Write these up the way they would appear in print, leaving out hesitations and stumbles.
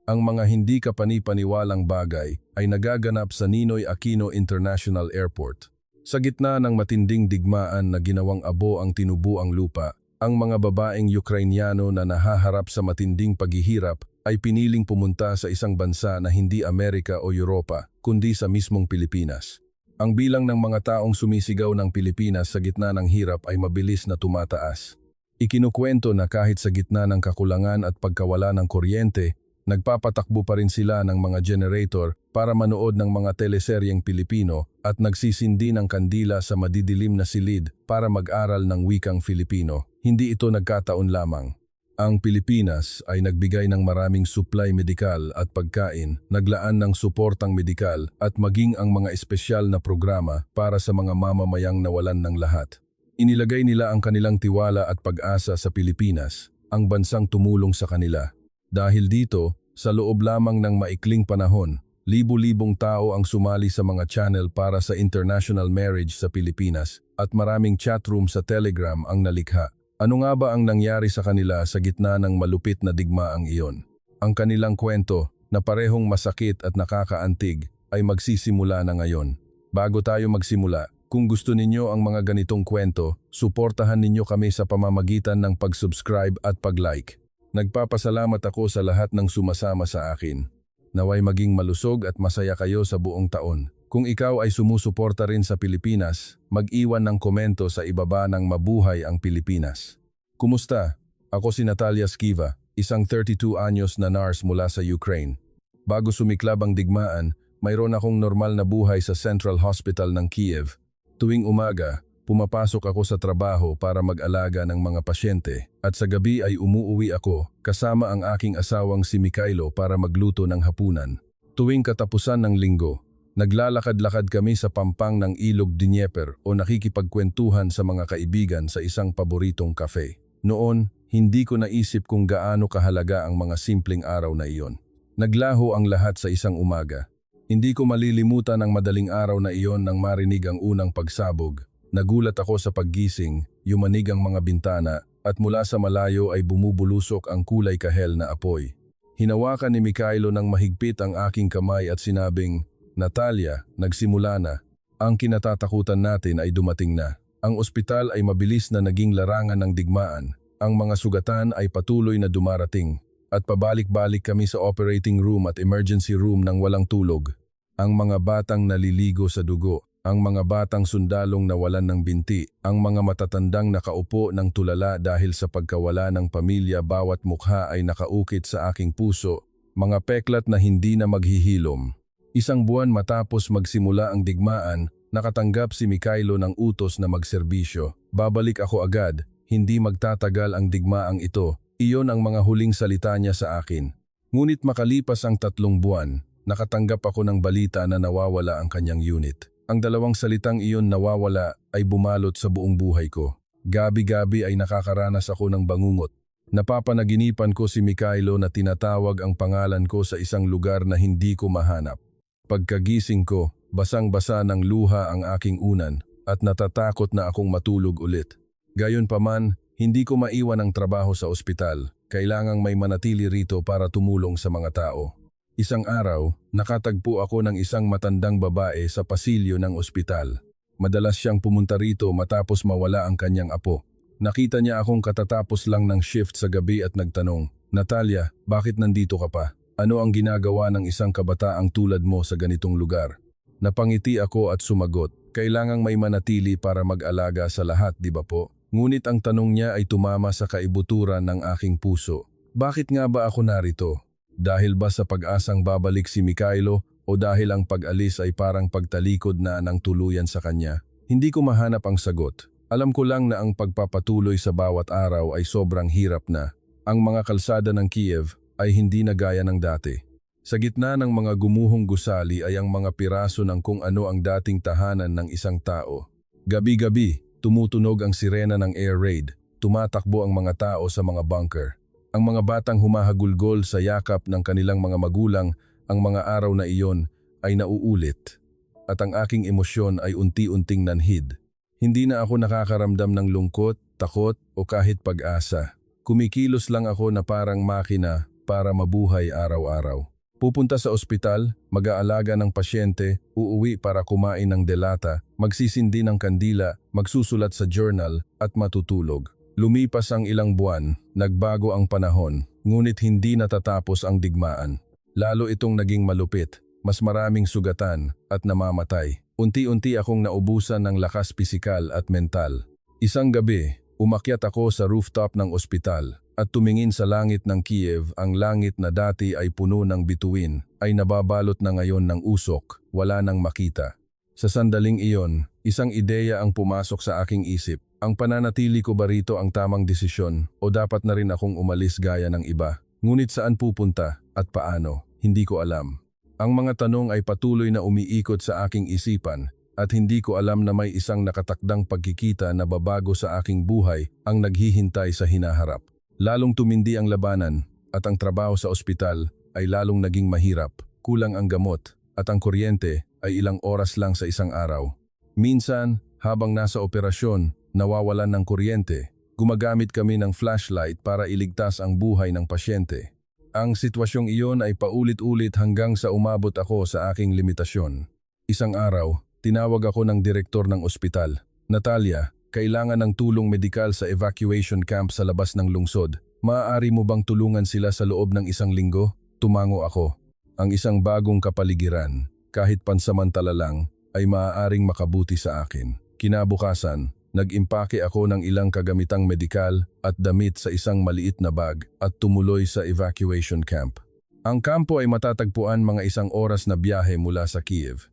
Ang mga hindi kapani-paniwalang bagay ay nagaganap sa Ninoy Aquino International Airport. Sa gitna ng matinding digmaan na ginawang abo ang tinubuang lupa, ang mga babaeng Ukrainyano na nahaharap sa matinding paghihirap ay piniling pumunta sa isang bansa na hindi Amerika o Europa, kundi sa mismong Pilipinas. Ang bilang ng mga taong sumisigaw ng Pilipinas sa gitna ng hirap ay mabilis na tumataas. Ikinukwento na kahit sa gitna ng kakulangan at pagkawala ng kuryente, nagpapatakbo pa rin sila ng mga generator para manood ng mga teleseryeng Pilipino at nagsisindi ng kandila sa madidilim na silid para mag-aral ng wikang Filipino. Hindi ito nagkataon lamang. Ang Pilipinas ay nagbigay ng maraming supply medikal at pagkain, naglaan ng suportang medikal at maging ang mga espesyal na programa para sa mga mamamayang nawalan ng lahat. Inilagay nila ang kanilang tiwala at pag-asa sa Pilipinas, ang bansang tumulong sa kanila. Dahil dito, sa loob lamang ng maikling panahon, libu-libong tao ang sumali sa mga channel para sa international marriage sa Pilipinas at maraming chatroom sa Telegram ang nalikha. Ano nga ba ang nangyari sa kanila sa gitna ng malupit na digmaang iyon? Ang kanilang kwento, na parehong masakit at nakakaantig, ay magsisimula na ngayon. Bago tayo magsimula, kung gusto ninyo ang mga ganitong kwento, suportahan ninyo kami sa pamamagitan ng pag-subscribe at pag-like. Nagpapasalamat ako sa lahat ng sumasama sa akin. Naway maging malusog at masaya kayo sa buong taon. Kung ikaw ay sumusuporta rin sa Pilipinas, mag-iwan ng komento sa ibaba ng Mabuhay ang Pilipinas. Kumusta? Ako si Natalia Skiva, isang 32 anyos na nurse mula sa Ukraine. Bago sumiklab ang digmaan, mayroon akong normal na buhay sa Central Hospital ng Kiev. Tuwing umaga, pumapasok ako sa trabaho para mag-alaga ng mga pasyente at sa gabi ay umuuwi ako kasama ang aking asawang si Mikhailo para magluto ng hapunan. Tuwing katapusan ng linggo, naglalakad-lakad kami sa pampang ng Ilog Dnieper o nakikipagkwentuhan sa mga kaibigan sa isang paboritong cafe. Noon, hindi ko naisip kung gaano kahalaga ang mga simpleng araw na iyon. Naglaho ang lahat sa isang umaga. Hindi ko malilimutan ang madaling araw na iyon nang marinig ang unang pagsabog. Nagulat ako sa paggising, yumanig ang mga bintana at mula sa malayo ay bumubulusok ang kulay kahel na apoy. Hinawakan ni Mikhailo ng mahigpit ang aking kamay at sinabing, "Natalia, nagsimula na. Ang kinatatakutan natin ay dumating na." Ang ospital ay mabilis na naging larangan ng digmaan. Ang mga sugatan ay patuloy na dumarating at pabalik-balik kami sa operating room at emergency room nang walang tulog. Ang mga batang naliligo sa dugo. Ang mga batang sundalong nawalan ng binti, ang mga matatandang nakaupo ng tulala dahil sa pagkawala ng pamilya, bawat mukha ay nakaukit sa aking puso, mga peklat na hindi na maghihilom. Isang buwan matapos magsimula ang digmaan, nakatanggap si Mikhailo ng utos na magserbisyo. Babalik ako agad, hindi magtatagal ang digmaang ito. Iyon ang mga huling salita niya sa akin. Ngunit makalipas ang 3 buwan, nakatanggap ako ng balita na nawawala ang kanyang unit. Ang dalawang salitang iyon, nawawala, ay bumalot sa buong buhay ko. Gabi-gabi ay nakakaranas ako ng bangungot. Napapanaginipan ko si Mikhailo na tinatawag ang pangalan ko sa isang lugar na hindi ko mahanap. Pagkagising ko, basang-basa ng luha ang aking unan at natatakot na akong matulog ulit. Gayunpaman, hindi ko maiwan ang trabaho sa ospital. Kailangang may manatili rito para tumulong sa mga tao. Isang araw, nakatagpo ako ng isang matandang babae sa pasilyo ng ospital. Madalas siyang pumunta rito matapos mawala ang kanyang apo. Nakita niya akong katatapos lang ng shift sa gabi at nagtanong, "Natalia, bakit nandito ka pa? Ano ang ginagawa ng isang kabataang tulad mo sa ganitong lugar?" Napangiti ako at sumagot, "Kailangang may manatili para mag-alaga sa lahat, di ba po?" Ngunit ang tanong niya ay tumama sa kaibuturan ng aking puso. Bakit nga ba ako narito? Dahil ba sa pag-asang babalik si Mikhailo o dahil ang pag-alis ay parang pagtalikod na ng tuluyan sa kanya? Hindi ko mahanap ang sagot. Alam ko lang na ang pagpapatuloy sa bawat araw ay sobrang hirap na. Ang mga kalsada ng Kiev ay hindi na gaya ng dati. Sa gitna ng mga gumuhong gusali ay ang mga piraso ng kung ano ang dating tahanan ng isang tao. Gabi-gabi, tumutunog ang sirena ng air raid. Tumatakbo ang mga tao sa mga bunker. Ang mga batang humahagulgol sa yakap ng kanilang mga magulang, ang mga araw na iyon ay nauulit. At ang aking emosyon ay unti-unting nanhid. Hindi na ako nakakaramdam ng lungkot, takot o kahit pag-asa. Kumikilos lang ako na parang makina, para mabuhay araw-araw. Pupunta sa ospital, mag-aalaga ng pasyente, uuwi para kumain ng delata, magsisindi ng kandila, magsusulat sa journal, at matutulog. Lumipas ang ilang buwan, nagbago ang panahon, ngunit hindi natatapos ang digmaan. Lalo itong naging malupit, mas maraming sugatan at namamatay. Unti-unti akong naubusan ng lakas pisikal at mental. Isang gabi, umakyat ako sa rooftop ng ospital at tumingin sa langit ng Kiev. Ang langit na dati ay puno ng bituin ay nababalot na ngayon ng usok, wala nang makita. Sa sandaling iyon, isang ideya ang pumasok sa aking isip. Ang pananatili ko ba rito ang tamang desisyon o dapat na rin akong umalis gaya ng iba? Ngunit saan pupunta at paano? Hindi ko alam. Ang mga tanong ay patuloy na umiikot sa aking isipan at hindi ko alam na may isang nakatakdang pagkikita na babago sa aking buhay ang naghihintay sa hinaharap. Lalong tumindi ang labanan at ang trabaho sa ospital ay lalong naging mahirap. Kulang ang gamot at ang kuryente ay ilang oras lang sa isang araw. Minsan, habang nasa operasyon, nawawalan ng kuryente. Gumagamit kami ng flashlight para iligtas ang buhay ng pasyente. Ang sitwasyong iyon ay paulit-ulit hanggang sa umabot ako sa aking limitasyon. Isang araw, tinawag ako ng direktor ng ospital. Natalia, kailangan ng tulong medikal sa evacuation camp sa labas ng lungsod. Maaari mo bang tulungan sila sa loob ng isang linggo? Tumango ako. Ang isang bagong kapaligiran, kahit pansamantala lang, ay maaaring makabuti sa akin. Kinabukasan, nag-impake ako ng ilang kagamitang medikal at damit sa isang maliit na bag at tumuloy sa evacuation camp. Ang kampo ay matatagpuan mga isang oras na biyahe mula sa Kiev.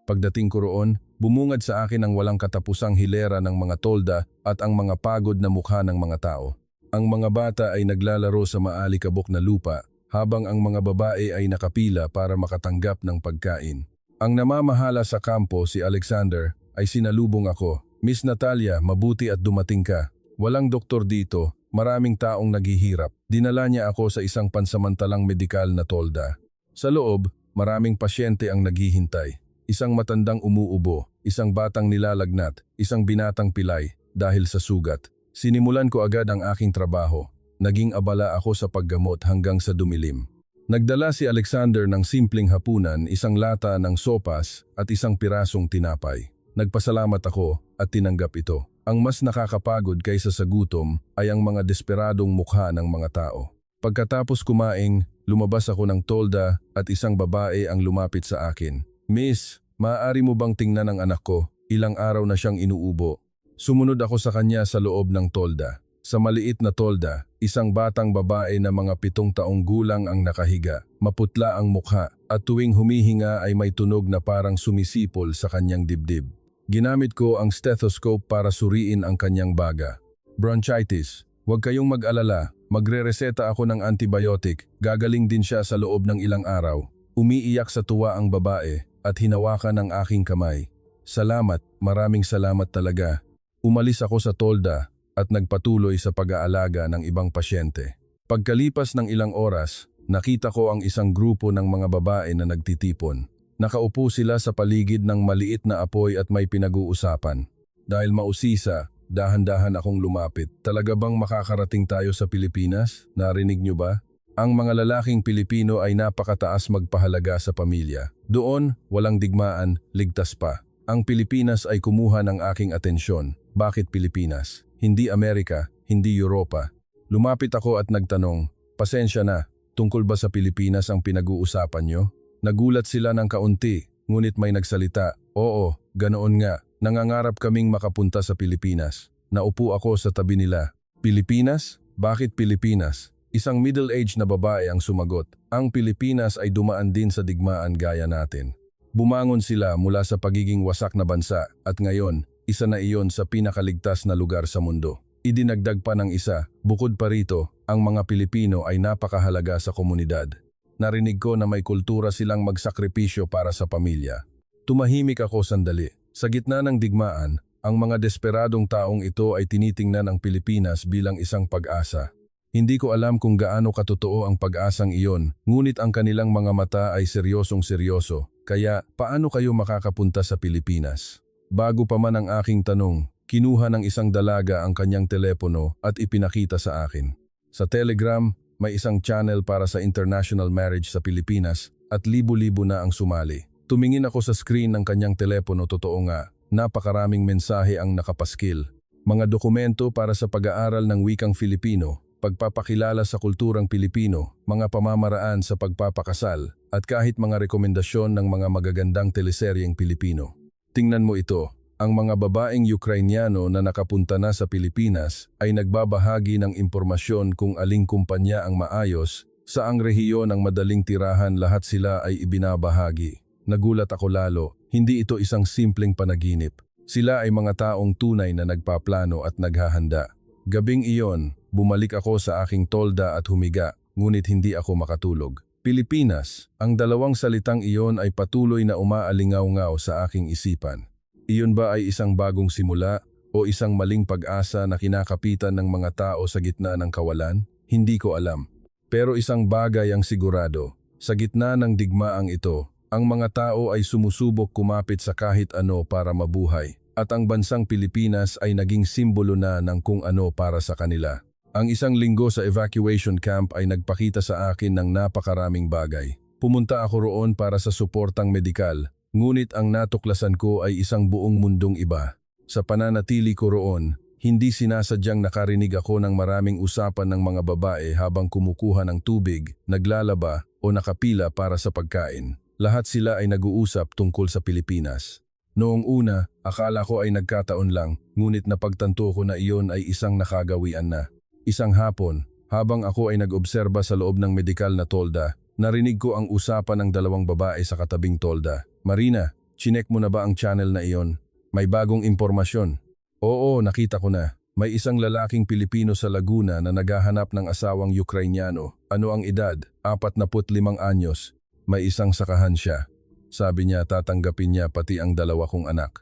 Pagdating ko roon, bumungad sa akin ang walang katapusang hilera ng mga tolda at ang mga pagod na mukha ng mga tao. Ang mga bata ay naglalaro sa maalikabok na lupa habang ang mga babae ay nakapila para makatanggap ng pagkain. Ang namamahala sa kampo, si Alexander, ay sinalubong ako. Miss Natalia, mabuti at dumating ka. Walang doktor dito, maraming taong naghihirap. Dinala niya ako sa isang pansamantalang medikal na tolda. Sa loob, maraming pasyente ang naghihintay. Isang matandang umuubo, isang batang nilalagnat, isang binatang pilay dahil sa sugat. Sinimulan ko agad ang aking trabaho. Naging abala ako sa paggamot hanggang sa dumilim. Nagdala si Alexander ng simpleng hapunan, isang lata ng sopas at isang pirasong tinapay. Nagpasalamat ako at tinanggap ito. Ang mas nakakapagod kaysa sa gutom ay ang mga desperadong mukha ng mga tao. Pagkatapos kumain, lumabas ako ng tolda at isang babae ang lumapit sa akin. Miss, maaari mo bang tingnan ang anak ko? Ilang araw na siyang inuubo. Sumunod ako sa kanya sa loob ng tolda. Sa maliit na tolda, isang batang babae na mga 7 taong gulang ang nakahiga. Maputla ang mukha at tuwing humihinga ay may tunog na parang sumisipol sa kanyang dibdib. Ginamit ko ang stethoscope para suriin ang kanyang baga. Bronchitis. Huwag kayong mag-alala, magre-reseta ako ng antibiotic, gagaling din siya sa loob ng ilang araw. Umiiyak sa tuwa ang babae at hinawakan ang aking kamay. Salamat, maraming salamat talaga. Umalis ako sa tolda at nagpatuloy sa pag-aalaga ng ibang pasyente. Pagkalipas ng ilang oras, nakita ko ang isang grupo ng mga babae na nagtitipon. Nakaupo sila sa paligid ng maliit na apoy at may pinag-uusapan. Dahil mausisa, dahan-dahan akong lumapit. Talaga bang makakarating tayo sa Pilipinas? Narinig niyo ba? Ang mga lalaking Pilipino ay napakataas magpahalaga sa pamilya. Doon, walang digmaan, ligtas pa. Ang Pilipinas ay kumuha ng aking atensyon. Bakit Pilipinas? Hindi Amerika, hindi Europa. Lumapit ako at nagtanong, pasensya na, tungkol ba sa Pilipinas ang pinag-uusapan nyo? Nagulat sila ng kaunti, ngunit may nagsalita, oo, ganoon nga, nangangarap kaming makapunta sa Pilipinas. Naupo ako sa tabi nila. Pilipinas? Bakit Pilipinas? Isang middle-aged na babae ang sumagot. Ang Pilipinas ay dumaan din sa digmaan gaya natin. Bumangon sila mula sa pagiging wasak na bansa at ngayon, isa na iyon sa pinakaligtas na lugar sa mundo. Idinagdag pa ng isa, bukod pa rito, ang mga Pilipino ay napakahalaga sa komunidad. Narinig ko na may kultura silang magsakripisyo para sa pamilya. Tumahimik ako sandali. Sa gitna ng digmaan, ang mga desperadong taong ito ay tinitingnan ang Pilipinas bilang isang pag-asa. Hindi ko alam kung gaano katotoo ang pag-asang iyon, ngunit ang kanilang mga mata ay seryosong-seryoso. Kaya, paano kayo makakapunta sa Pilipinas? Bago pa man ang aking tanong, kinuha ng isang dalaga ang kanyang telepono at ipinakita sa akin. Sa Telegram, may isang channel para sa international marriage sa Pilipinas at libo-libo na ang sumali. Tumingin ako sa screen ng kanyang telepono, totoo nga, napakaraming mensahe ang nakapaskil. Mga dokumento para sa pag-aaral ng wikang Filipino, pagpapakilala sa kulturang Pilipino, mga pamamaraan sa pagpapakasal, at kahit mga rekomendasyon ng mga magagandang teleseryeng Pilipino. Tingnan mo ito, ang mga babaeng Ukrainyano na nakapunta na sa Pilipinas ay nagbabahagi ng impormasyon kung aling kumpanya ang maayos, saang rehiyon ang madaling tirahan, lahat sila ay ibinabahagi. Nagulat ako lalo, hindi ito isang simpleng panaginip. Sila ay mga taong tunay na nagpaplano at naghahanda. Gabing iyon, bumalik ako sa aking tolda at humiga, ngunit hindi ako makatulog. Pilipinas, ang dalawang salitang iyon ay patuloy na umaalingaw-ngaw sa aking isipan. Iyon ba ay isang bagong simula o isang maling pag-asa na kinakapitan ng mga tao sa gitna ng kawalan? Hindi ko alam. Pero isang bagay ang sigurado, sa gitna ng digmaang ito, ang mga tao ay sumusubok kumapit sa kahit ano para mabuhay, at ang bansang Pilipinas ay naging simbolo na ng kung ano para sa kanila. Ang isang linggo sa evacuation camp ay nagpakita sa akin ng napakaraming bagay. Pumunta ako roon para sa suportang medikal, ngunit ang natuklasan ko ay isang buong mundong iba. Sa pananatili ko roon, hindi sinasadyang nakarinig ako ng maraming usapan ng mga babae habang kumukuha ng tubig, naglalaba o nakapila para sa pagkain. Lahat sila ay nag-uusap tungkol sa Pilipinas. Noong una, akala ko ay nagkataon lang, ngunit napagtanto ko na iyon ay isang nakagawian na. Isang hapon, habang ako ay nag-obserba sa loob ng medikal na tolda, narinig ko ang usapan ng dalawang babae sa katabing tolda. Marina, chinek mo na ba ang channel na iyon? May bagong impormasyon. Oo, nakita ko na. May isang lalaking Pilipino sa Laguna na naghahanap ng asawang Ukrainyano. Ano ang edad? 45 anyos. May isang sakahan siya. Sabi niya tatanggapin niya pati ang dalawa kong anak.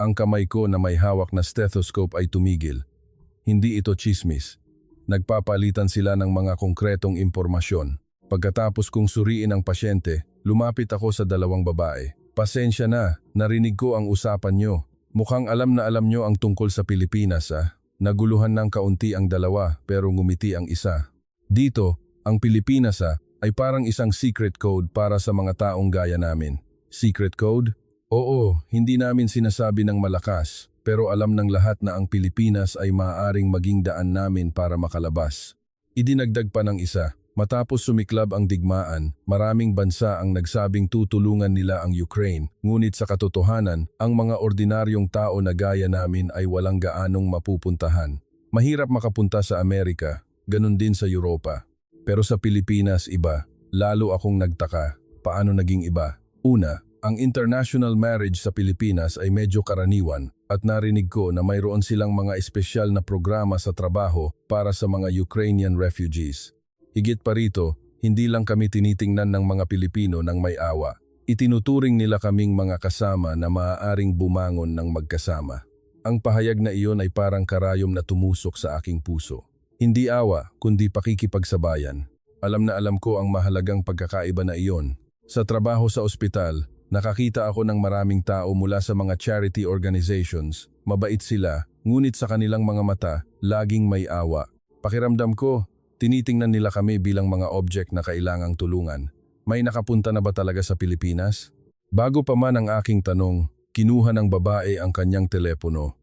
Ang kamay ko na may hawak na stethoscope ay tumigil. Hindi ito chismis. Nagpapalitan sila ng mga konkretong impormasyon. Pagkatapos kong suriin ang pasyente, lumapit ako sa dalawang babae. Pasensya na, narinig ko ang usapan nyo. Mukhang alam na alam nyo ang tungkol sa Pilipinas ah. Naguluhan ng kaunti ang dalawa pero ngumiti ang isa. Dito, ang Pilipinas ay parang isang secret code para sa mga taong gaya namin. Secret code? Oo, hindi namin sinasabi ng malakas, pero alam ng lahat na ang Pilipinas ay maaaring maging daan namin para makalabas. Idinagdag pa ng isa, matapos sumiklab ang digmaan, maraming bansa ang nagsabing tutulungan nila ang Ukraine, ngunit sa katotohanan, ang mga ordinaryong tao na gaya namin ay walang gaanong mapupuntahan. Mahirap makapunta sa Amerika, ganun din sa Europa. Pero sa Pilipinas iba, lalo akong nagtaka. Paano naging iba? Una, ang international marriage sa Pilipinas ay medyo karaniwan at narinig ko na mayroon silang mga espesyal na programa sa trabaho para sa mga Ukrainian refugees. Higit pa rito, hindi lang kami tinitingnan ng mga Pilipino ng may awa. Itinuturing nila kaming mga kasama na maaaring bumangon ng magkasama. Ang pahayag na iyon ay parang karayom na tumusok sa aking puso. Hindi awa, kundi pakikipagsabayan. Alam na alam ko ang mahalagang pagkakaiba na iyon. Sa trabaho sa ospital, nakakita ako ng maraming tao mula sa mga charity organizations. Mabait sila, ngunit sa kanilang mga mata, laging may awa. Pakiramdam ko, tinitingnan nila kami bilang mga object na kailangang tulungan. May nakapunta na ba talaga sa Pilipinas? Bago pa man ang aking tanong, kinuha ng babae ang kanyang telepono.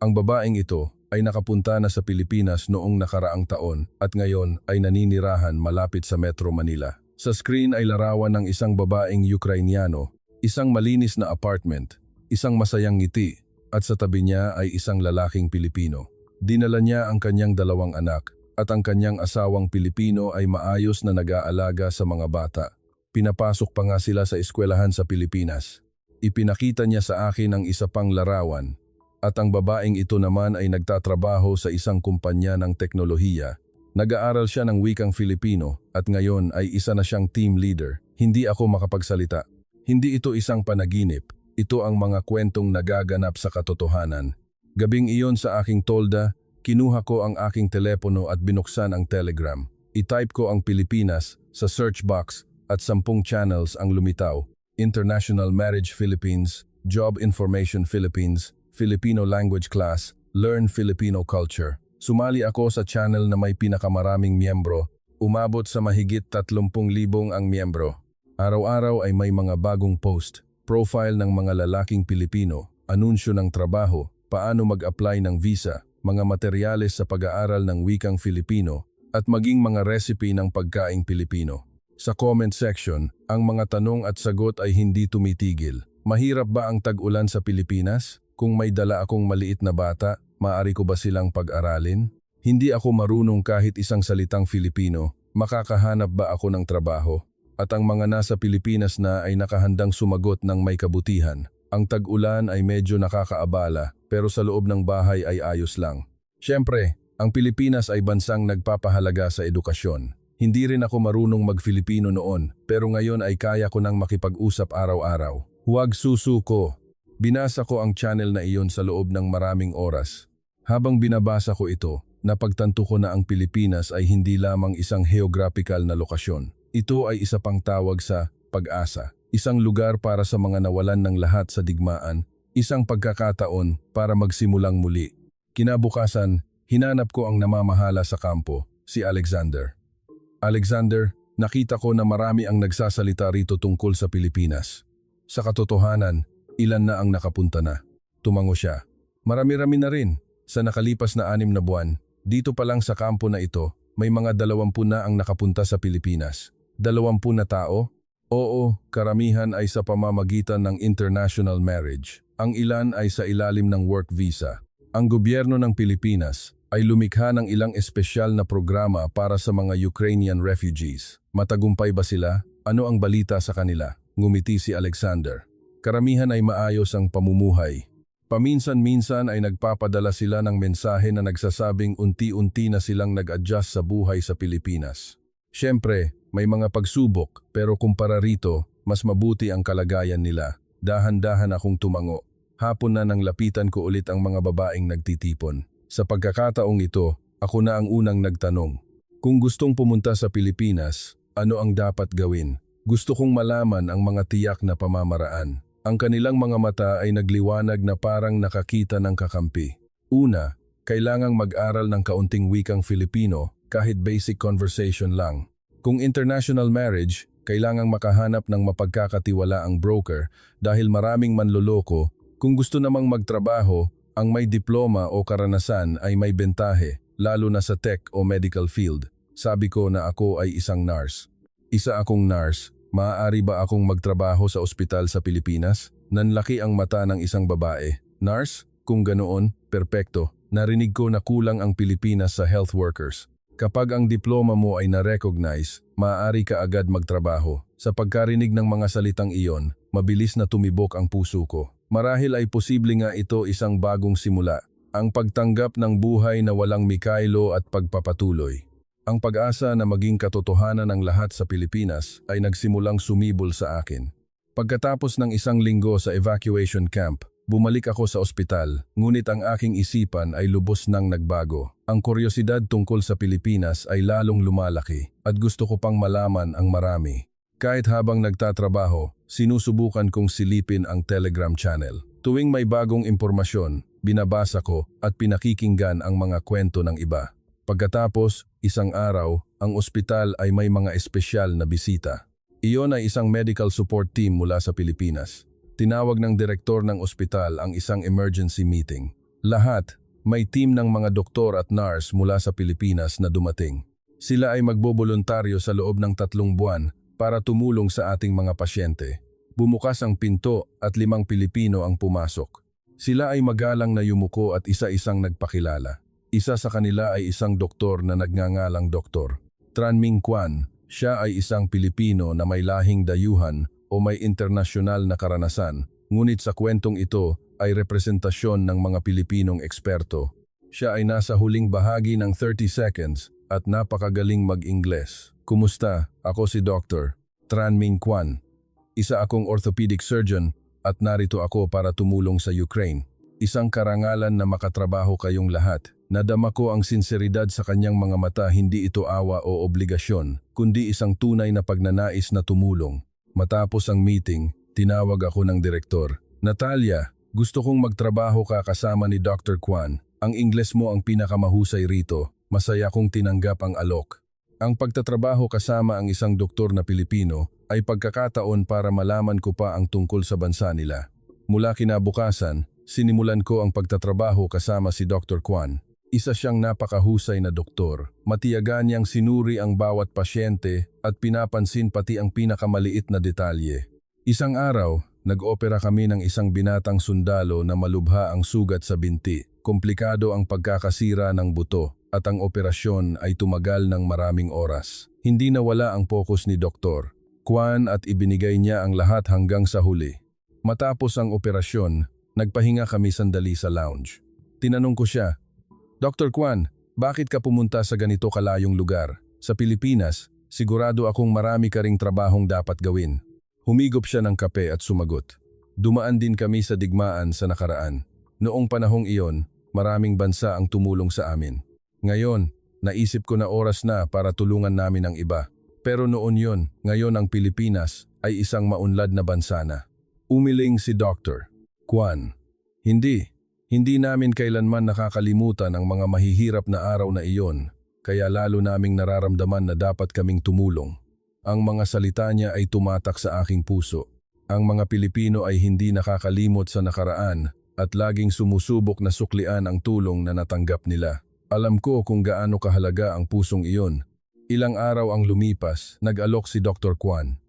Ang babaeng ito, ay nakapunta na sa Pilipinas noong nakaraang taon at ngayon ay naninirahan malapit sa Metro Manila. Sa screen ay larawan ng isang babaeng Ukrainyano, isang malinis na apartment, isang masayang ngiti at sa tabi niya ay isang lalaking Pilipino. Dinala niya ang kanyang dalawang anak at ang kanyang asawang Pilipino ay maayos na nag-aalaga sa mga bata. Pinapasok pa nga sila sa eskwelahan sa Pilipinas. Ipinakita niya sa akin ang isa pang larawan. At ang babaeng ito naman ay nagtatrabaho sa isang kumpanya ng teknolohiya. Nag-aaral siya ng wikang Filipino at ngayon ay isa na siyang team leader. Hindi ako makapagsalita. Hindi ito isang panaginip. Ito ang mga kwentong nagaganap sa katotohanan. Gabing iyon sa aking tolda, kinuha ko ang aking telepono at binuksan ang Telegram. I-type ko ang Pilipinas sa search box at 10 channels ang lumitaw. International Marriage Philippines, Job Information Philippines, Filipino Language Class, Learn Filipino Culture. Sumali ako sa channel na may pinakamaraming miyembro, umabot sa mahigit 30,000 ang miyembro. Araw-araw ay may mga bagong post, profile ng mga lalaking Pilipino, anunsyo ng trabaho, paano mag-apply ng visa, mga materyales sa pag-aaral ng wikang Filipino, at maging mga recipe ng pagkaing Pilipino. Sa comment section, ang mga tanong at sagot ay hindi tumitigil. Mahirap ba ang tag-ulan sa Pilipinas? Kung may dala akong maliit na bata, maaari ko ba silang pag-aralin? Hindi ako marunong kahit isang salitang Filipino, makakahanap ba ako ng trabaho? At ang mga nasa Pilipinas na ay nakahandang sumagot ng may kabutihan. Ang tag-ulan ay medyo nakakaabala, pero sa loob ng bahay ay ayos lang. Siyempre, ang Pilipinas ay bansang nagpapahalaga sa edukasyon. Hindi rin ako marunong mag-Filipino noon, pero ngayon ay kaya ko nang makipag-usap araw-araw. Huwag susuko. Binasa ko ang channel na iyon sa loob ng maraming oras. Habang binabasa ko ito, napagtanto ko na ang Pilipinas ay hindi lamang isang geographical na lokasyon. Ito ay isa pang tawag sa pag-asa. Isang lugar para sa mga nawalan ng lahat sa digmaan, isang pagkakataon para magsimulang muli. Kinabukasan, hinanap ko ang namamahala sa kampo, si Alexander. Alexander, nakita ko na marami ang nagsasalita rito tungkol sa Pilipinas. Sa katotohanan, ilan na ang nakapunta na. Tumango siya. Marami-rami na rin. Sa nakalipas na 6 na buwan, dito pa lang sa kampo na ito, may mga 20 na ang nakapunta sa Pilipinas. 20 na tao? Oo, karamihan ay sa pamamagitan ng international marriage. Ang ilan ay sa ilalim ng work visa. Ang gobyerno ng Pilipinas ay lumikha ng ilang espesyal na programa para sa mga Ukrainian refugees. Matagumpay ba sila? Ano ang balita sa kanila? Ngumiti si Alexander. Karamihan ay maayos ang pamumuhay. Paminsan-minsan ay nagpapadala sila ng mensahe na nagsasabing unti-unti na silang nag-adjust sa buhay sa Pilipinas. Siyempre, may mga pagsubok, pero kumpara rito, mas mabuti ang kalagayan nila. Dahan-dahan akong tumango. Hapon na nang lapitan ko ulit ang mga babaeng nagtitipon. Sa pagkakataong ito, ako na ang unang nagtanong. Kung gustong pumunta sa Pilipinas, ano ang dapat gawin? Gusto kong malaman ang mga tiyak na pamamaraan. Ang kanilang mga mata ay nagliwanag na parang nakakita ng kakampi. Una, kailangang mag-aral ng kaunting wikang Filipino kahit basic conversation lang. Kung international marriage, kailangang makahanap ng mapagkakatiwalaang broker dahil maraming manloloko. Kung gusto namang magtrabaho, ang may diploma o karanasan ay may bentahe, lalo na sa tech o medical field. Sabi ko na ako ay isang nurse. Isa akong nurse. Maaari ba akong magtrabaho sa ospital sa Pilipinas? Nanlaki ang mata ng isang babae. Nurse? Kung ganoon, perpekto. Narinig ko na kulang ang Pilipinas sa health workers. Kapag ang diploma mo ay na-recognize, maaari ka agad magtrabaho. Sa pagkarinig ng mga salitang iyon, mabilis na tumibok ang puso ko. Marahil ay posible nga ito isang bagong simula. Ang pagtanggap ng buhay na walang mikaylo at pagpapatuloy. Ang pag-asa na maging katotohanan ng lahat sa Pilipinas ay nagsimulang sumibol sa akin. Pagkatapos ng 1 linggo sa evacuation camp, bumalik ako sa ospital, ngunit ang aking isipan ay lubos nang nagbago. Ang kuryosidad tungkol sa Pilipinas ay lalong lumalaki at gusto ko pang malaman ang marami. Kahit habang nagtatrabaho, sinusubukan kong silipin ang Telegram channel. Tuwing may bagong impormasyon, binabasa ko at pinakikinggan ang mga kwento ng iba. Pagkatapos, isang araw, ang ospital ay may mga espesyal na bisita. Iyon ay isang medical support team mula sa Pilipinas. Tinawag ng direktor ng ospital ang isang emergency meeting. Lahat, may team ng mga doktor at nurse mula sa Pilipinas na dumating. Sila ay magboboluntaryo sa loob ng 3 buwan para tumulong sa ating mga pasyente. Bumukas ang pinto at 5 Pilipino ang pumasok. Sila ay magalang na yumuko at isa-isang nagpakilala. Isa sa kanila ay isang doktor na nagngangalang Dr. Tran Minh Quan. Siya ay isang Pilipino na may lahing dayuhan o may internasyonal na karanasan, ngunit sa kwentong ito ay representasyon ng mga Pilipinong eksperto. Siya ay nasa huling bahagi ng 30 seconds at napakagaling mag-Ingles. Kumusta? Ako si Dr. Tran Minh Quan. Isa akong orthopedic surgeon at narito ako para tumulong sa Ukraine. Isang karangalan na makatrabaho kayong lahat. Nadama ko ang sinseridad sa kanyang mga mata, hindi ito awa o obligasyon, kundi isang tunay na pagnanais na tumulong. Matapos ang meeting, tinawag ako ng direktor. Natalia, gusto kong magtrabaho ka kasama ni Dr. Quan. Ang Ingles mo ang pinakamahusay rito. Masaya kong tinanggap ang alok. Ang pagtatrabaho kasama ang isang doktor na Pilipino ay pagkakataon para malaman ko pa ang tungkol sa bansa nila. Mula kinabukasan, sinimulan ko ang pagtatrabaho kasama si Dr. Kwan. Isa siyang napakahusay na doktor. Matiyaga niyang sinuri ang bawat pasyente at pinapansin pati ang pinakamaliit na detalye. Isang araw, nag-opera kami ng isang binatang sundalo na malubha ang sugat sa binti. Komplikado ang pagkakasira ng buto at ang operasyon ay tumagal ng maraming oras. Hindi nawala ang focus ni Dr. Kwan at ibinigay niya ang lahat hanggang sa huli. Matapos ang operasyon, nagpahinga kami sandali sa lounge. Tinanong ko siya, Dr. Kwan, bakit ka pumunta sa ganito kalayong lugar? Sa Pilipinas, sigurado akong marami ka ring trabahong dapat gawin. Humigop siya ng kape at sumagot. Dumaan din kami sa digmaan sa nakaraan. Noong panahong iyon, maraming bansa ang tumulong sa amin. Ngayon, naisip ko na oras na para tulungan namin ang iba. Pero noon yon, ngayon ang Pilipinas ay isang maunlad na bansa na. Umiling si Dr. Kwan. Hindi namin kailanman nakakalimutan ang mga mahihirap na araw na iyon, kaya lalo naming nararamdaman na dapat kaming tumulong. Ang mga salita niya ay tumatak sa aking puso. Ang mga Pilipino ay hindi nakakalimot sa nakaraan at laging sumusubok na suklian ang tulong na natanggap nila. Alam ko kung gaano kahalaga ang pusong iyon. Ilang araw ang lumipas, nag-alok si Dr. Kwan.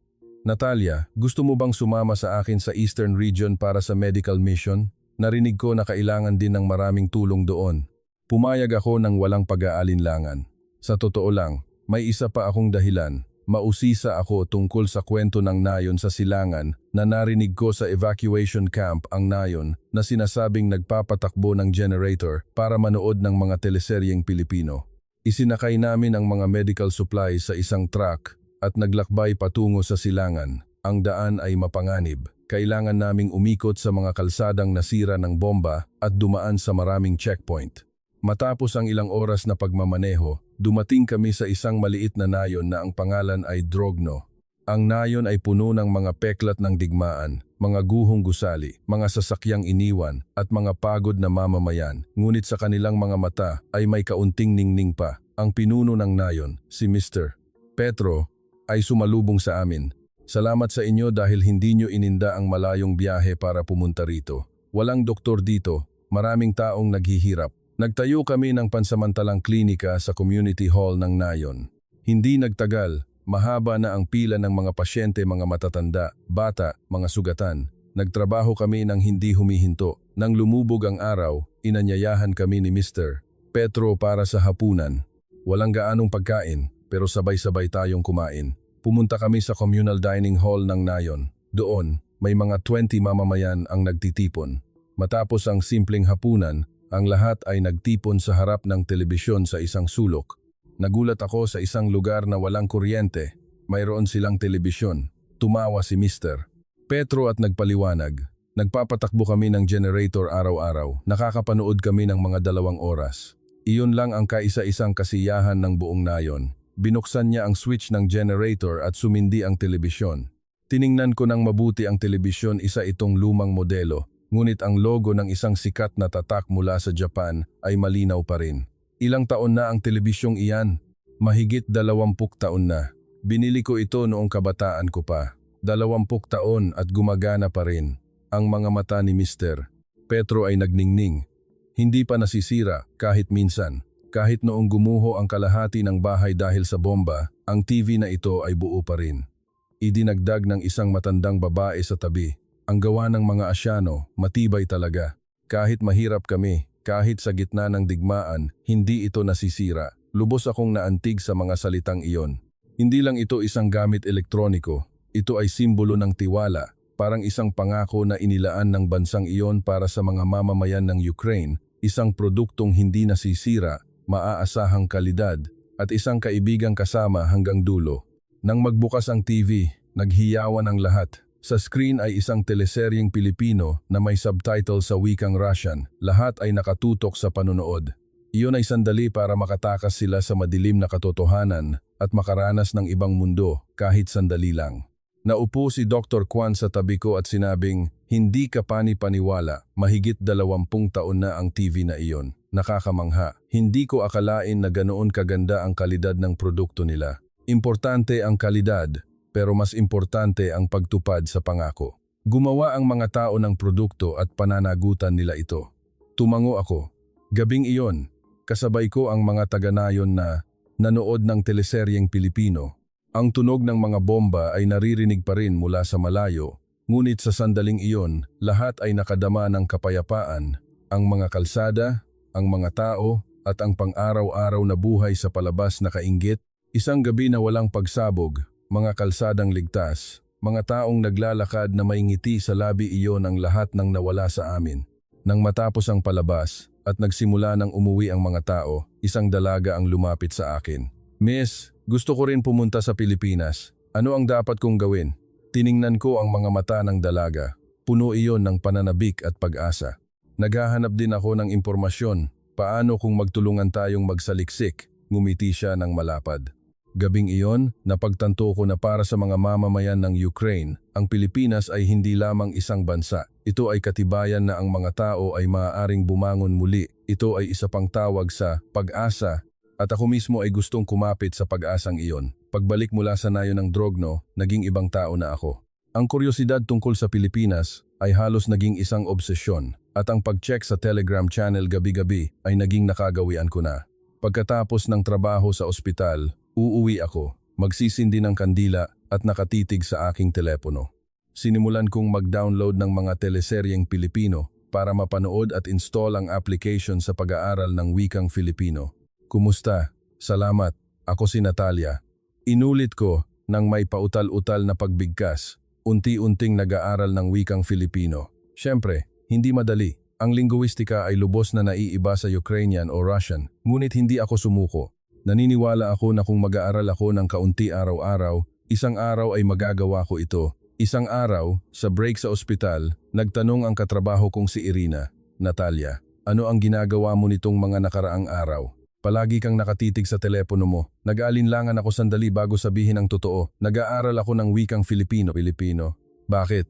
Natalia, gusto mo bang sumama sa akin sa Eastern Region para sa medical mission? Narinig ko na kailangan din ng maraming tulong doon. Pumayag ako ng walang pag-aalinlangan. Sa totoo lang, may isa pa akong dahilan. Mausisa ako tungkol sa kwento ng nayon sa silangan na narinig ko sa evacuation camp ang nayon na sinasabing nagpapatakbo ng generator para manood ng mga teleseryeng Pilipino. Isinakay namin ang mga medical supplies sa isang truck at naglakbay patungo sa silangan. Ang daan ay mapanganib. Kailangan naming umikot sa mga kalsadang nasira ng bomba at dumaan sa maraming checkpoint. Matapos ang ilang oras na pagmamaneho, dumating kami sa isang maliit na nayon na ang pangalan ay Drogno. Ang nayon ay puno ng mga peklat ng digmaan, mga guhong gusali, mga sasakyang iniwan at mga pagod na mamamayan. Ngunit sa kanilang mga mata ay may kaunting ningning pa. Ang pinuno ng nayon, si Mr. Petro, ay sumalubong sa amin. Salamat sa inyo dahil hindi nyo ininda ang malayong biyahe para pumunta rito. Walang doktor dito, maraming taong naghihirap. Nagtayo kami ng pansamantalang klinika sa community hall ng nayon. Hindi nagtagal, mahaba na ang pila ng mga pasyente, mga matatanda, bata, mga sugatan. Nagtrabaho kami ng hindi humihinto. Nang lumubog ang araw, inanyayahan kami ni Mr. Petro para sa hapunan. Walang gaanong pagkain, pero sabay-sabay tayong kumain. Pumunta kami sa communal dining hall ng nayon. Doon, may mga 20 mamamayan ang nagtitipon. Matapos ang simpleng hapunan, ang lahat ay nagtipon sa harap ng telebisyon sa isang sulok. Nagulat ako sa isang lugar na walang kuryente. Mayroon silang telebisyon. Tumawa si Mr. Petro at nagpaliwanag. Nagpapatakbo kami ng generator araw-araw. Nakakapanood kami ng mga 2 oras. Iyon lang ang kaisa-isang kasiyahan ng buong nayon. Binuksan niya ang switch ng generator at sumindi ang telebisyon. Tiningnan ko ng mabuti ang telebisyon, isa itong lumang modelo. Ngunit ang logo ng isang sikat na tatak mula sa Japan ay malinaw pa rin. Ilang taon na ang telebisyong iyan? Mahigit 20 taon na. Binili ko ito noong kabataan ko pa. 20 taon at gumagana pa rin. Ang mga mata ni Mr. Petro ay nagningning. Hindi pa nasisira kahit minsan. Kahit noong gumuho ang kalahati ng bahay dahil sa bomba, ang TV na ito ay buo pa rin. Idinagdag ng isang matandang babae sa tabi. Ang gawa ng mga Asyano, matibay talaga. Kahit mahirap kami, kahit sa gitna ng digmaan, hindi ito nasisira. Lubos akong naantig sa mga salitang iyon. Hindi lang ito isang gamit elektroniko. Ito ay simbolo ng tiwala. Parang isang pangako na inilaan ng bansang iyon para sa mga mamamayan ng Ukraine. Isang produktong hindi nasisira, maaasahang kalidad, at isang kaibigang kasama hanggang dulo. Nang magbukas ang TV, naghiyawan ang lahat. Sa screen ay isang teleseryeng Pilipino na may subtitle sa wikang Russian. Lahat ay nakatutok sa panonood. Iyon ay sandali para makatakas sila sa madilim na katotohanan at makaranas ng ibang mundo kahit sandali lang. Naupo si Dr. Kwan sa tabi ko at sinabing, "Hindi ka pani-paniwala, mahigit 20 taon na ang TV na iyon. Nakakamangha. Hindi ko akalain na ganoon kaganda ang kalidad ng produkto nila. Importante ang kalidad, pero mas importante ang pagtupad sa pangako. Gumawa ang mga tao ng produkto at pananagutan nila ito. Tumango ako. Gabing iyon, kasabay ko ang mga taga-Nayon na nanood ng teleseryeng Pilipino. Ang tunog ng mga bomba ay naririnig pa rin mula sa malayo, ngunit sa sandaling iyon, lahat ay nakadama ng kapayapaan. Ang mga kalsada, ang mga tao, at ang pang-araw-araw na buhay sa palabas na kainggit. Isang gabi na walang pagsabog, mga kalsadang ligtas, mga taong naglalakad na may ngiti sa labi, iyon ang lahat ng nawala sa amin. Nang matapos ang palabas at nagsimula ng umuwi ang mga tao, isang dalaga ang lumapit sa akin. "Miss, gusto ko rin pumunta sa Pilipinas. Ano ang dapat kong gawin?" Tiningnan ko ang mga mata ng dalaga. Puno iyon ng pananabik at pag-asa. "Naghahanap din ako ng impormasyon. Paano kung magtulungan tayong magsaliksik?" Ngumiti siya ng malapad. Gabing iyon, napagtanto ko na para sa mga mamamayan ng Ukraine, ang Pilipinas ay hindi lamang isang bansa. Ito ay katibayan na ang mga tao ay maaaring bumangon muli. Ito ay isa pang tawag sa pag-asa, at ako mismo ay gustong kumapit sa pag-asang iyon. Pagbalik mula sa Nayon ng Drogno, naging ibang tao na ako. Ang kuryosidad tungkol sa Pilipinas ay halos naging isang obsesyon, at ang pag-check sa Telegram channel gabi-gabi ay naging nakagawian ko na. Pagkatapos ng trabaho sa ospital, uuwi ako, magsisindi ng kandila at nakatitig sa aking telepono. Sinimulan kong mag-download ng mga teleseryeng Pilipino para mapanood at install ang application sa pag-aaral ng wikang Filipino. "Kumusta? Salamat. Ako si Natalia." Inulit ko nang may pautal-utal na pagbigkas. Unti-unting nag-aaral ng wikang Filipino. Siyempre, hindi madali. Ang linguistika ay lubos na naiiba sa Ukrainian o Russian, ngunit hindi ako sumuko. Naniniwala ako na kung mag-aaral ako ng kaunti araw-araw, isang araw ay magagawa ko ito. Isang araw, sa break sa ospital, nagtanong ang katrabaho kong si Irina, "Natalia, ano ang ginagawa mo nitong mga nakaraang araw? Palagi kang nakatitig sa telepono mo." Nag-aalinlangan ako sandali bago sabihin ang totoo. "Nag-aaral ako ng wikang Filipino." "Filipino? Bakit?"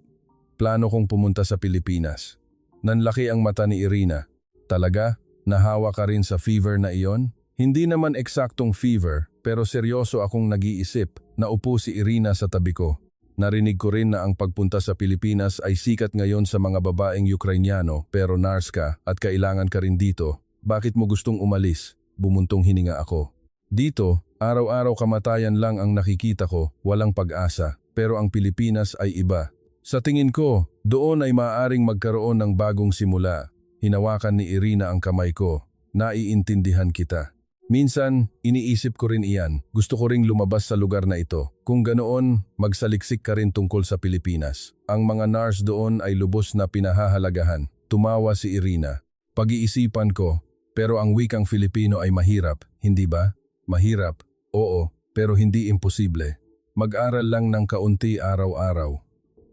"Plano kong pumunta sa Pilipinas." Nanlaki ang mata ni Irina. "Talaga? Nahawa ka rin sa fever na iyon?" Hindi naman eksaktong fever, pero seryoso akong nag-iisip. Naupo si Irina sa tabi ko. Narinig ko rin na ang pagpunta sa Pilipinas ay sikat ngayon sa mga babaeng Ukrainyano, pero nurse ka at kailangan ka rin dito. Bakit mo gustong umalis? Bumuntong hininga ako. Dito, araw-araw kamatayan lang ang nakikita ko, walang pag-asa, pero ang Pilipinas ay iba. Sa tingin ko, doon ay maaaring magkaroon ng bagong simula. Hinawakan ni Irina ang kamay ko. Naiintindihan kita. Minsan, iniisip ko rin iyan. Gusto ko ring lumabas sa lugar na ito. Kung ganoon, magsaliksik ka rin tungkol sa Pilipinas. Ang mga nurse doon ay lubos na pinahahalagahan. Tumawa si Irina. Pag-iisipan ko, pero ang wikang Filipino ay mahirap, hindi ba? Mahirap, oo, pero hindi imposible. Mag-aral lang ng kaunti araw-araw.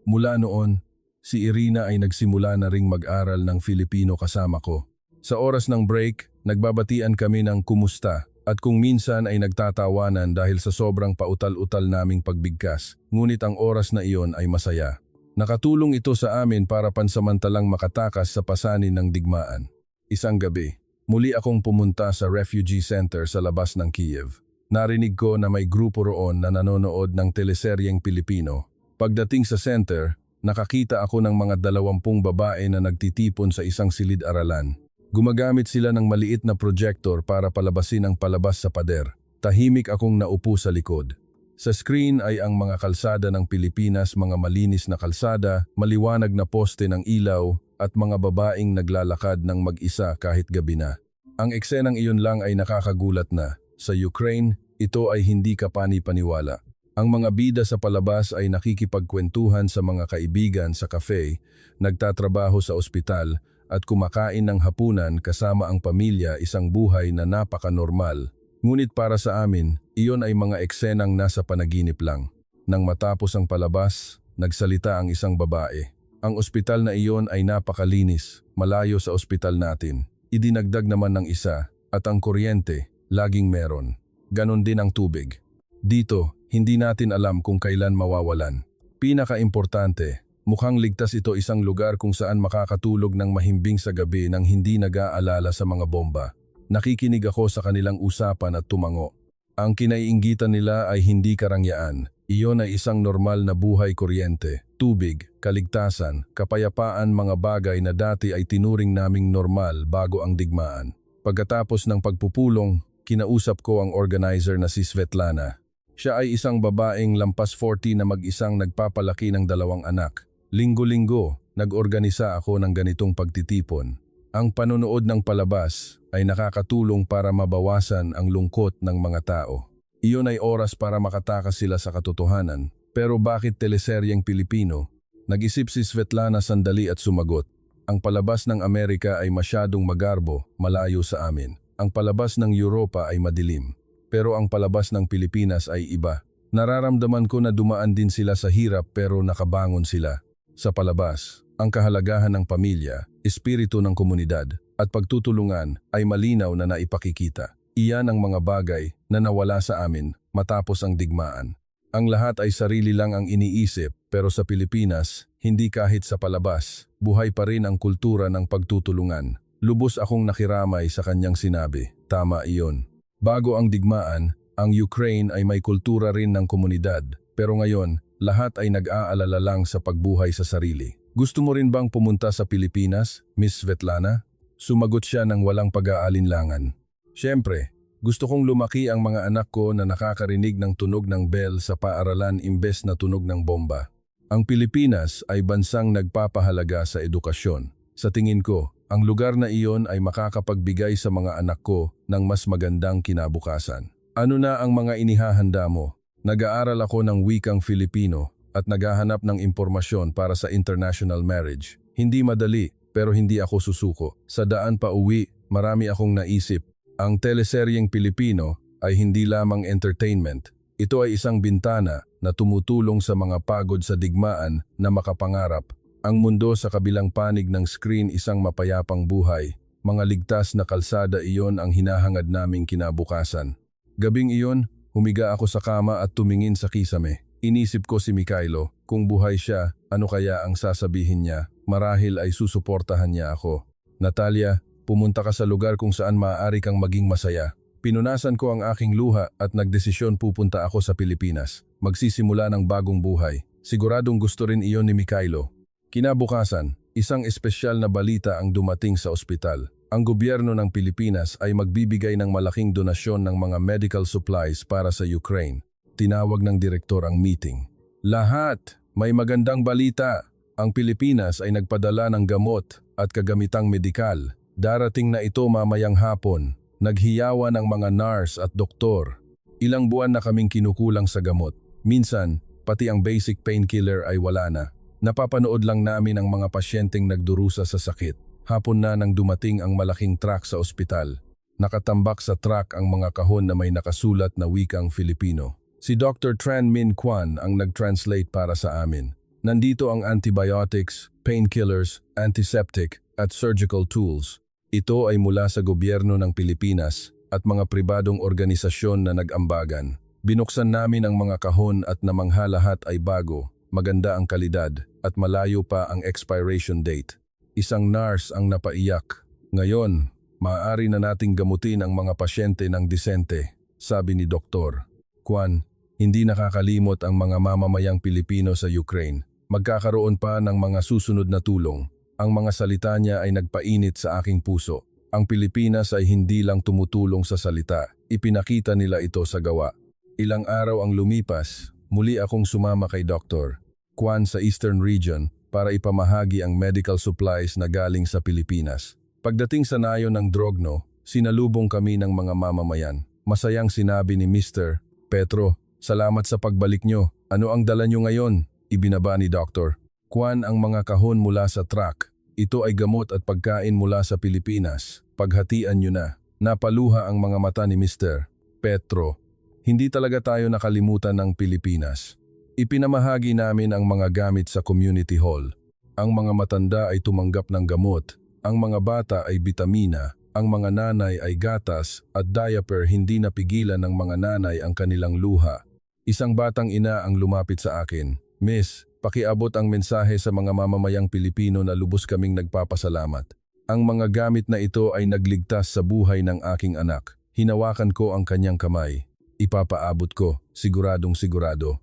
Mula noon, si Irina ay nagsimula na ring mag-aral ng Filipino kasama ko. Sa oras ng break, nagbabatian kami ng kumusta at kung minsan ay nagtatawanan dahil sa sobrang pautal-utal naming pagbigkas. Ngunit ang oras na iyon ay masaya. Nakatulong ito sa amin para pansamantalang makatakas sa pasanin ng digmaan. Isang gabi, muli akong pumunta sa refugee center sa labas ng Kiev. Narinig ko na may grupo roon na nanonood ng teleseryeng Pilipino. Pagdating sa center, nakakita ako ng mga 20 babae na nagtitipon sa isang silid-aralan. Gumagamit sila ng maliit na projector para palabasin ang palabas sa pader. Tahimik akong naupo sa likod. Sa screen ay ang mga kalsada ng Pilipinas, mga malinis na kalsada, maliwanag na poste ng ilaw, at mga babaeng naglalakad ng mag-isa kahit gabi na. Ang eksenang iyon lang ay nakakagulat na. Sa Ukraine, ito ay hindi kapani-paniwala. Ang mga bida sa palabas ay nakikipagkwentuhan sa mga kaibigan sa cafe, nagtatrabaho sa ospital, at kumakain ng hapunan kasama ang pamilya, isang buhay na napaka-normal. Ngunit para sa amin, iyon ay mga eksenang nasa panaginip lang. Nang matapos ang palabas, nagsalita ang isang babae. Ang ospital na iyon ay napakalinis, malayo sa ospital natin. Idinagdag naman ng isa, at ang kuryente, laging meron. Ganon din ang tubig. Dito, hindi natin alam kung kailan mawawalan. Pinaka-importante, Mukhang ligtas ito, isang lugar kung saan makakatulog ng mahimbing sa gabi nang hindi nag-aalala sa mga bomba. Nakikinig ako sa kanilang usapan at tumango. Ang kinaiinggitan nila ay hindi karangyaan. Iyon ay isang normal na buhay kuryente, tubig, kaligtasan, kapayapaan, mga bagay na dati ay tinuring naming normal bago ang digmaan. Pagkatapos ng pagpupulong, kinausap ko ang organizer na si Svetlana. Siya ay isang babaeng lampas 40 na mag-isang nagpapalaki ng 2 anak. Linggo-linggo, nag-organisa ako ng ganitong pagtitipon. Ang panonood ng palabas ay nakakatulong para mabawasan ang lungkot ng mga tao. Iyon ay oras para makatakas sila sa katotohanan. Pero bakit teleseryeng Pilipino? Nag-isip si Svetlana sandali at sumagot. Ang palabas ng Amerika ay masyadong magarbo, malayo sa amin. Ang palabas ng Europa ay madilim. Pero ang palabas ng Pilipinas ay iba. Nararamdaman ko na dumaan din sila sa hirap pero nakabangon sila. Sa palabas, ang kahalagahan ng pamilya, espiritu ng komunidad, at pagtutulungan ay malinaw na naipakikita. Iyan ang mga bagay na nawala sa amin matapos ang digmaan. Ang lahat ay sarili lang ang iniisip, pero sa Pilipinas, hindi kahit sa palabas, buhay pa rin ang kultura ng pagtutulungan. Lubos akong nakiramay sa kanyang sinabi. Tama iyon. Bago ang digmaan, ang Ukraine ay may kultura rin ng komunidad, pero ngayon, lahat ay nag-aalala lang sa pagbuhay sa sarili. Gusto mo rin bang pumunta sa Pilipinas, Miss Svetlana? Sumagot siya ng walang pag-aalinlangan. Siyempre, gusto kong lumaki ang mga anak ko na nakakarinig ng tunog ng bell sa paaralan imbes na tunog ng bomba. Ang Pilipinas ay bansang nagpapahalaga sa edukasyon. Sa tingin ko, ang lugar na iyon ay makakapagbigay sa mga anak ko ng mas magandang kinabukasan. Ano na ang mga inihahanda mo? Nag-aaral ako ng wikang Filipino at naghahanap ng impormasyon para sa international marriage. Hindi madali, pero hindi ako susuko. Sa daan pa uwi, marami akong naisip. Ang teleseryeng Pilipino ay hindi lamang entertainment. Ito ay isang bintana na tumutulong sa mga pagod sa digmaan na makapangarap. Ang mundo sa kabilang panig ng screen, isang mapayapang buhay. Mga ligtas na kalsada, iyon ang hinahangad naming kinabukasan. Gabing iyon, humiga ako sa kama at tumingin sa kisame. Inisip ko si Mikhailo. Kung buhay siya, ano kaya ang sasabihin niya? Marahil ay susuportahan niya ako. Natalia, pumunta ka sa lugar kung saan maaari kang maging masaya. Pinunasan ko ang aking luha at nagdesisyon pupunta ako sa Pilipinas. Magsisimula ng bagong buhay. Siguradong gusto rin iyon ni Mikhailo. Kinabukasan, isang espesyal na balita ang dumating sa ospital. Ang gobyerno ng Pilipinas ay magbibigay ng malaking donasyon ng mga medical supplies para sa Ukraine. Tinawag ng direktor ang meeting. Lahat, may magandang balita. Ang Pilipinas ay nagpadala ng gamot at kagamitang medikal. Darating na ito mamayang hapon. Naghiyawan ang mga nurse at doktor. Ilang buwan na kaming kinukulang sa gamot. Minsan, pati ang basic painkiller ay wala na. Napapanood lang namin ang mga pasyenteng nagdurusa sa sakit. Hapon na nang dumating ang malaking truck sa ospital. Nakatambak sa truck ang mga kahon na may nakasulat na wikang Filipino. Si Dr. Tran Min Kwan ang nag-translate para sa amin. Nandito ang antibiotics, painkillers, antiseptic at surgical tools. Ito ay mula sa gobyerno ng Pilipinas at mga pribadong organisasyon na nag-ambagan. Binuksan namin ang mga kahon at namangha lahat ay bago, maganda ang kalidad at malayo pa ang expiration date. Isang nurse ang napaiyak. Ngayon, maaari na nating gamutin ang mga pasyente ng disente, sabi ni Dr. Kwan. Hindi nakakalimot ang mga mamamayang Pilipino sa Ukraine. Magkakaroon pa ng mga susunod na tulong. Ang mga salita niya ay nagpainit sa aking puso. Ang Pilipinas ay hindi lang tumutulong sa salita, ipinakita nila ito sa gawa. Ilang araw ang lumipas, muli akong sumama kay Dr. Kwan sa Eastern Region para ipamahagi ang medical supplies na galing sa Pilipinas. Pagdating sa nayon ng Drogno, sinalubong kami ng mga mamamayan. Masayang sinabi ni Mr. Petro, "Salamat sa pagbalik nyo. Ano ang dala nyo ngayon?" Ibinaba ni Dr. Kwan ang mga kahon mula sa truck. Ito ay gamot at pagkain mula sa Pilipinas. Paghatian nyo na. Napaluha ang mga mata ni Mr. Petro. Hindi talaga tayo nakalimutan ng Pilipinas. Ipinamahagi namin ang mga gamit sa community hall. Ang mga matanda ay tumanggap ng gamot. Ang mga bata ay bitamina. Ang mga nanay ay gatas at diaper. Hindi napigilan ng mga nanay ang kanilang luha. Isang batang ina ang lumapit sa akin. "Miss, Pakiabot ang mensahe sa mga mamamayang Pilipino na lubos kaming nagpapasalamat. Ang mga gamit na ito ay nagligtas sa buhay ng aking anak. Hinawakan ko ang kanyang kamay. Ipapaabot ko, siguradong sigurado.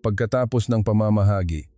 Pagkatapos ng pamamahagi,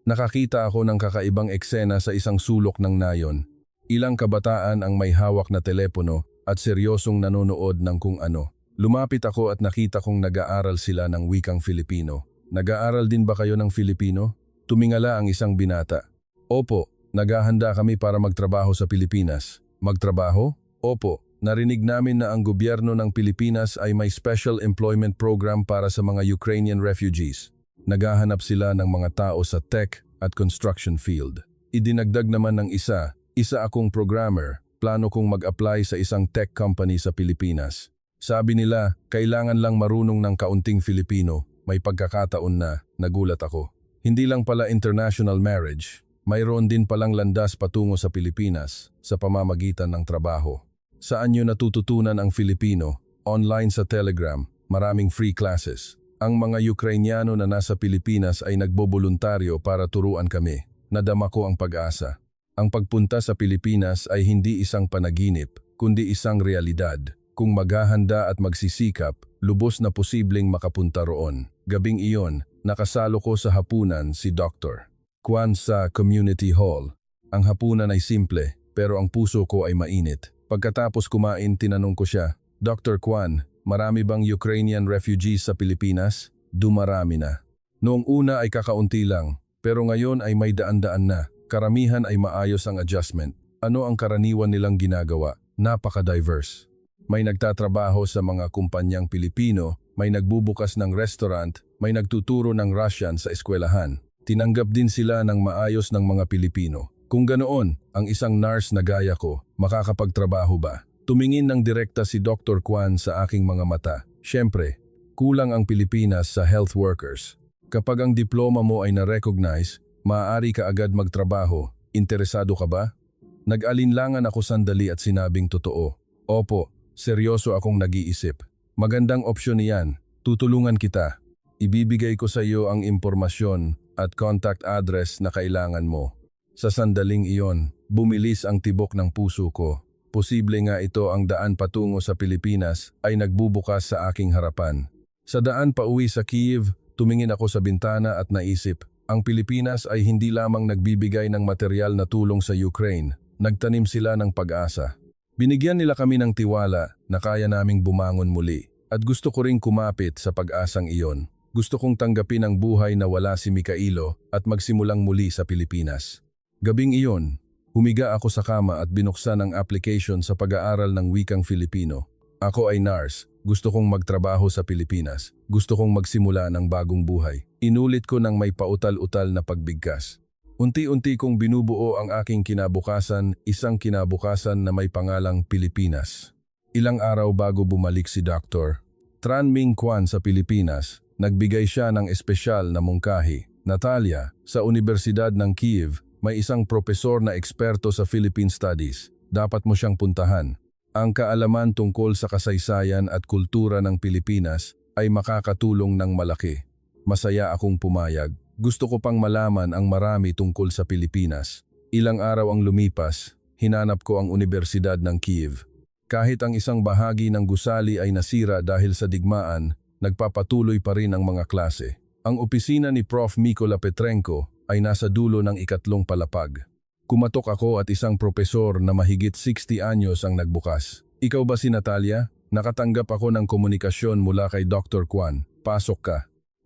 nakakita ako ng kakaibang eksena sa isang sulok ng nayon. Ilang kabataan ang may hawak na telepono at seryosong nanonood ng kung ano. Lumapit ako at nakita kong nag-aaral sila ng wikang Filipino. Nag-aaral din ba kayo ng Filipino? Tumingala ang isang binata. Opo, naghahanda kami para magtrabaho sa Pilipinas. Magtrabaho? Opo, narinig namin na ang gobyerno ng Pilipinas ay may special employment program para sa mga Ukrainian refugees. Naghahanap sila ng mga tao sa tech at construction field. Idinagdag naman ng isa akong programmer, plano kong mag-apply sa isang tech company sa Pilipinas. Sabi nila, kailangan lang marunong ng kaunting Filipino. May pagkakataon na nagulat ako. Hindi lang pala international marriage, mayroon din palang landas patungo sa Pilipinas sa pamamagitan ng trabaho. Saan nyo natututunan ang Filipino? Online sa Telegram, maraming free classes. Ang mga Ukrainyano na nasa Pilipinas ay nagboboluntaryo para turuan kami. Nadama ko ang pag-asa. Ang pagpunta sa Pilipinas ay hindi isang panaginip, kundi isang realidad. Kung maghahanda at magsisikap, lubos na posibleng makapunta roon. Gabing iyon, nakasalo ko sa hapunan si Dr. Kwan sa Community Hall. Ang hapunan ay simple, pero ang puso ko ay mainit. Pagkatapos kumain, tinanong ko siya, Dr. Kwan, marami bang Ukrainian refugees sa Pilipinas? Dumarami na. Noong una ay kakaunti lang, pero ngayon ay may daan-daan na. Karamihan ay maayos ang adjustment. Ano ang karaniwan nilang ginagawa? Napaka-diverse. May nagtatrabaho sa mga kumpanyang Pilipino, may nagbubukas ng restaurant, may nagtuturo ng Russian sa eskwelahan. Tinanggap din sila ng maayos ng mga Pilipino. Kung ganoon, ang isang nurse na gaya ko, makakapagtrabaho ba? Tumingin ng direkta si Dr. Kwan sa aking mga mata. Siyempre, kulang ang Pilipinas sa health workers. Kapag ang diploma mo ay na-recognize, maaari ka agad magtrabaho. Interesado ka ba? Nag-alinlangan ako sandali at sinabing totoo. Opo, seryoso akong nag-iisip. Magandang opsyon niyan. Tutulungan kita. Ibibigay ko sa iyo ang impormasyon at contact address na kailangan mo. Sa sandaling iyon, bumilis ang tibok ng puso ko. Posible nga ito ang daan patungo sa Pilipinas ay nagbubukas sa aking harapan. Sa daan pauwi sa Kyiv, tumingin ako sa bintana at naisip, ang Pilipinas ay hindi lamang nagbibigay ng material na tulong sa Ukraine, nagtanim sila ng pag-asa. Binigyan nila kami ng tiwala na kaya naming bumangon muli at gusto ko ring kumapit sa pag-asang iyon. Gusto kong tanggapin ang buhay na wala si Mikhailo at magsimulang muli sa Pilipinas. Gabing iyon, humiga ako sa kama at binuksan ang application sa pag-aaral ng wikang Filipino. Ako ay nurse, gusto kong magtrabaho sa Pilipinas, gusto kong magsimula ng bagong buhay. Inulit ko ng may pautal-utal na pagbigkas. Unti-unti kong binubuo ang aking kinabukasan, isang kinabukasan na may pangalang Pilipinas. Ilang araw bago bumalik si Dr. Tran Minh Kwan sa Pilipinas, nagbigay siya ng espesyal na mungkahi. Natalia, sa Universidad ng Kyiv, may isang propesor na eksperto sa Philippine Studies. Dapat mo siyang puntahan. Ang kaalaman tungkol sa kasaysayan at kultura ng Pilipinas ay makakatulong ng malaki. Masaya akong pumayag. Gusto ko pang malaman ang marami tungkol sa Pilipinas. Ilang araw ang lumipas, hinanap ko ang Universidad ng Kyiv. Kahit ang isang bahagi ng gusali ay nasira dahil sa digmaan, nagpapatuloy pa rin ang mga klase. Ang opisina ni Prof. Mykola Petrenko ay nasa dulo ng ikatlong palapag. Kumatok ako at isang propesor na mahigit 60 anyos ang nagbukas. Ikaw ba si Natalia? Nakatanggap ako ng komunikasyon mula kay Dr. Kwan. Pasok ka.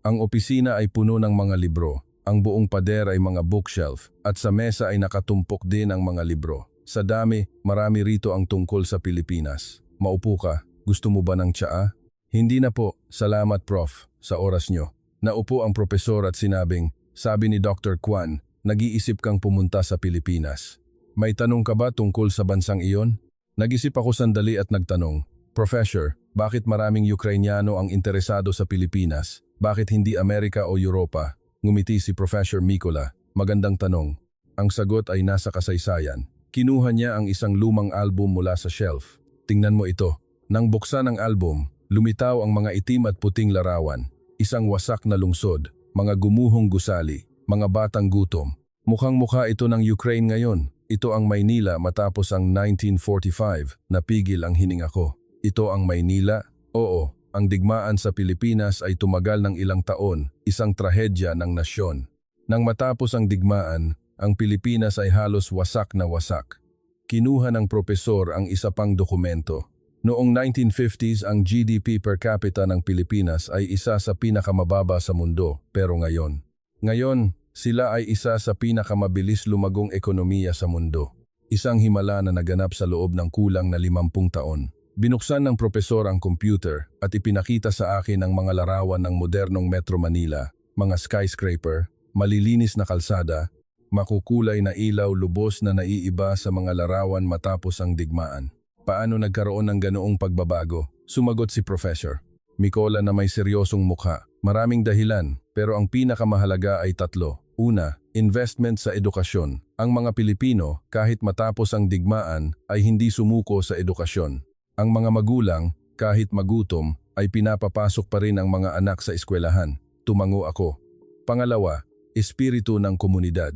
Ang opisina ay puno ng mga libro. Ang buong pader ay mga bookshelf at sa mesa ay nakatumpok din ang mga libro. Sa dami, marami rito ang tungkol sa Pilipinas. Maupo ka. Gusto mo ba ng tsaa? Hindi na po. Salamat Prof. Sa oras nyo. Naupo ang propesor at sinabing, sabi ni Dr. Kwan, nag-iisip kang pumunta sa Pilipinas. May tanong ka ba tungkol sa bansang iyon? Nag-isip ako sandali at nagtanong, Professor, bakit maraming Ukrainyano ang interesado sa Pilipinas? Bakit hindi Amerika o Europa? Ngumiti si Professor Mykola. Magandang tanong. Ang sagot ay nasa kasaysayan. Kinuha niya ang isang lumang album mula sa shelf. Tingnan mo ito. Nang buksan ang album, lumitaw ang mga itim at puting larawan. Isang wasak na lungsod, mga gumuhong gusali, mga batang gutom. Mukhang-mukha ito ng Ukraine ngayon. Ito ang Maynila matapos ang 1945, napigil ang hininga ko. Ito ang Maynila? Oo, ang digmaan sa Pilipinas ay tumagal ng ilang taon, isang trahedya ng nasyon. Nang matapos ang digmaan, ang Pilipinas ay halos wasak na wasak. Kinuha ng propesor ang isa pang dokumento. Noong 1950s, ang GDP per capita ng Pilipinas ay isa sa pinakamababa sa mundo, pero ngayon, sila ay isa sa pinakamabilis lumagong ekonomiya sa mundo. Isang himala na naganap sa loob ng kulang na 50 taon. Binuksan ng propesor ang computer at ipinakita sa akin ang mga larawan ng modernong Metro Manila, mga skyscraper, malilinis na kalsada, makukulay na ilaw lubos na naiiba sa mga larawan matapos ang digmaan. Paano nagkaroon ng ganoong pagbabago? Sumagot si Professor Micola na may seryosong mukha. Maraming dahilan, pero ang pinakamahalaga ay 3. Una, investment sa edukasyon. Ang mga Pilipino, kahit matapos ang digmaan, ay hindi sumuko sa edukasyon. Ang mga magulang, kahit magutom, ay pinapapasok pa rin ang mga anak sa eskwelahan. Tumango ako. Pangalawa, espiritu ng komunidad.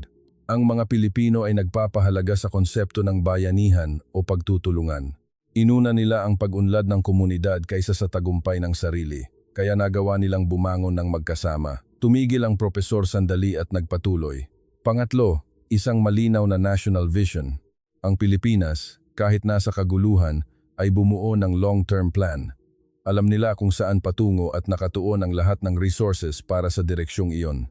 Ang mga Pilipino ay nagpapahalaga sa konsepto ng bayanihan o pagtutulungan. Inuna nila ang pag-unlad ng komunidad kaysa sa tagumpay ng sarili, kaya nagawa nilang bumangon ng magkasama. Tumigil ang propesor sandali at nagpatuloy. Pangatlo, isang malinaw na national vision. Ang Pilipinas, kahit nasa kaguluhan, ay bumuo ng long-term plan. Alam nila kung saan patungo at nakatuon ang lahat ng resources para sa direksyong iyon.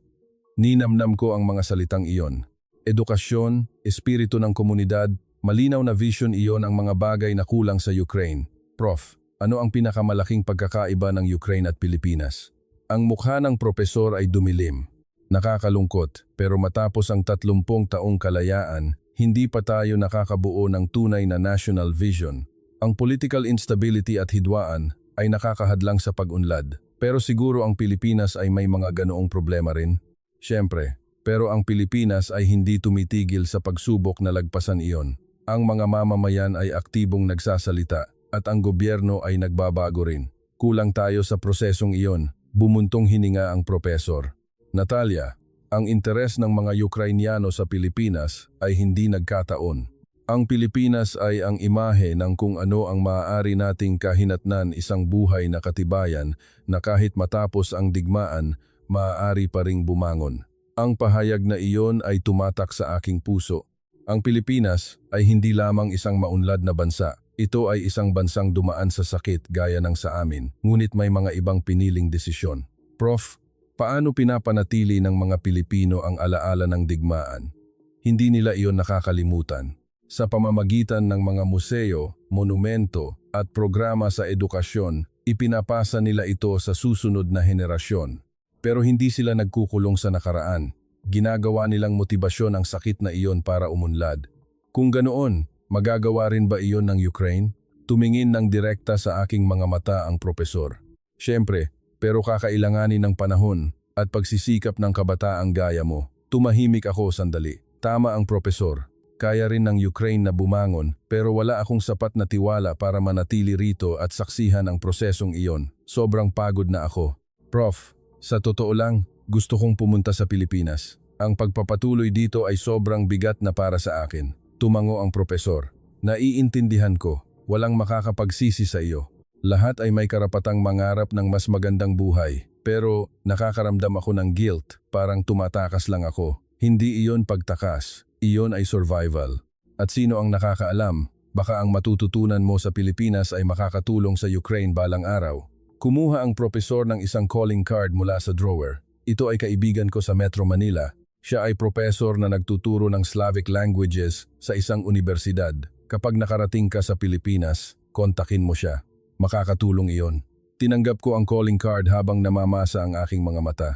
Ninamnam ko ang mga salitang iyon. Edukasyon, espiritu ng komunidad, malinaw na vision iyon ang mga bagay na kulang sa Ukraine. Prof, ano ang pinakamalaking pagkakaiba ng Ukraine at Pilipinas? Ang mukha ng propesor ay dumilim. Nakakalungkot, pero matapos ang 30 taong kalayaan, hindi pa tayo nakakabuo ng tunay na national vision. Ang political instability at hidwaan ay nakakahadlang sa pag-unlad. Pero siguro ang Pilipinas ay may mga ganoong problema rin. Siyempre, pero ang Pilipinas ay hindi tumitigil sa pagsubok na lagpasan iyon. Ang mga mamamayan ay aktibong nagsasalita at ang gobyerno ay nagbabago rin. Kulang tayo sa prosesong iyon, bumuntong hininga ang propesor. Natalia, ang interes ng mga Ukrainiano sa Pilipinas ay hindi nagkataon. Ang Pilipinas ay ang imahe ng kung ano ang maaari nating kahinatnan, isang buhay na katibayan na kahit matapos ang digmaan, maaari pa ring bumangon. Ang pahayag na iyon ay tumatak sa aking puso. Ang Pilipinas ay hindi lamang isang maunlad na bansa. Ito ay isang bansang dumaan sa sakit gaya ng sa amin, ngunit may mga ibang piniling desisyon. Prof, paano pinapanatili ng mga Pilipino ang alaala ng digmaan? Hindi nila iyon nakakalimutan. Sa pamamagitan ng mga museo, monumento at programa sa edukasyon, ipinapasa nila ito sa susunod na henerasyon. Pero hindi sila nagkukulong sa nakaraan. Ginagawa nilang motibasyon ang sakit na iyon para umunlad. Kung ganoon, magagawa rin ba iyon ng Ukraine? Tumingin ng direkta sa aking mga mata ang propesor. Siyempre, pero kakailanganin ng panahon at pagsisikap ng kabataang gaya mo. Tumahimik ako sandali. Tama ang propesor. Kaya rin ng Ukraine na bumangon, pero wala akong sapat na tiwala para manatili rito at saksihan ang prosesong iyon. Sobrang pagod na ako. Prof, sa totoo lang, gusto kong pumunta sa Pilipinas. Ang pagpapatuloy dito ay sobrang bigat na para sa akin. Tumango ang propesor. Naiintindihan ko, walang makakapagsisi sa iyo. Lahat ay may karapatang mangarap ng mas magandang buhay. Pero nakakaramdam ako ng guilt, parang tumatakas lang ako. Hindi iyon pagtakas. Iyon ay survival. At sino ang nakakaalam, baka ang matututunan mo sa Pilipinas ay makakatulong sa Ukraine balang araw. Kumuha ang propesor ng isang calling card mula sa drawer. Ito ay kaibigan ko sa Metro Manila. Siya ay propesor na nagtuturo ng Slavic languages sa isang universidad. Kapag nakarating ka sa Pilipinas, kontakin mo siya. Makakatulong iyon. Tinanggap ko ang calling card habang namamasa ang aking mga mata.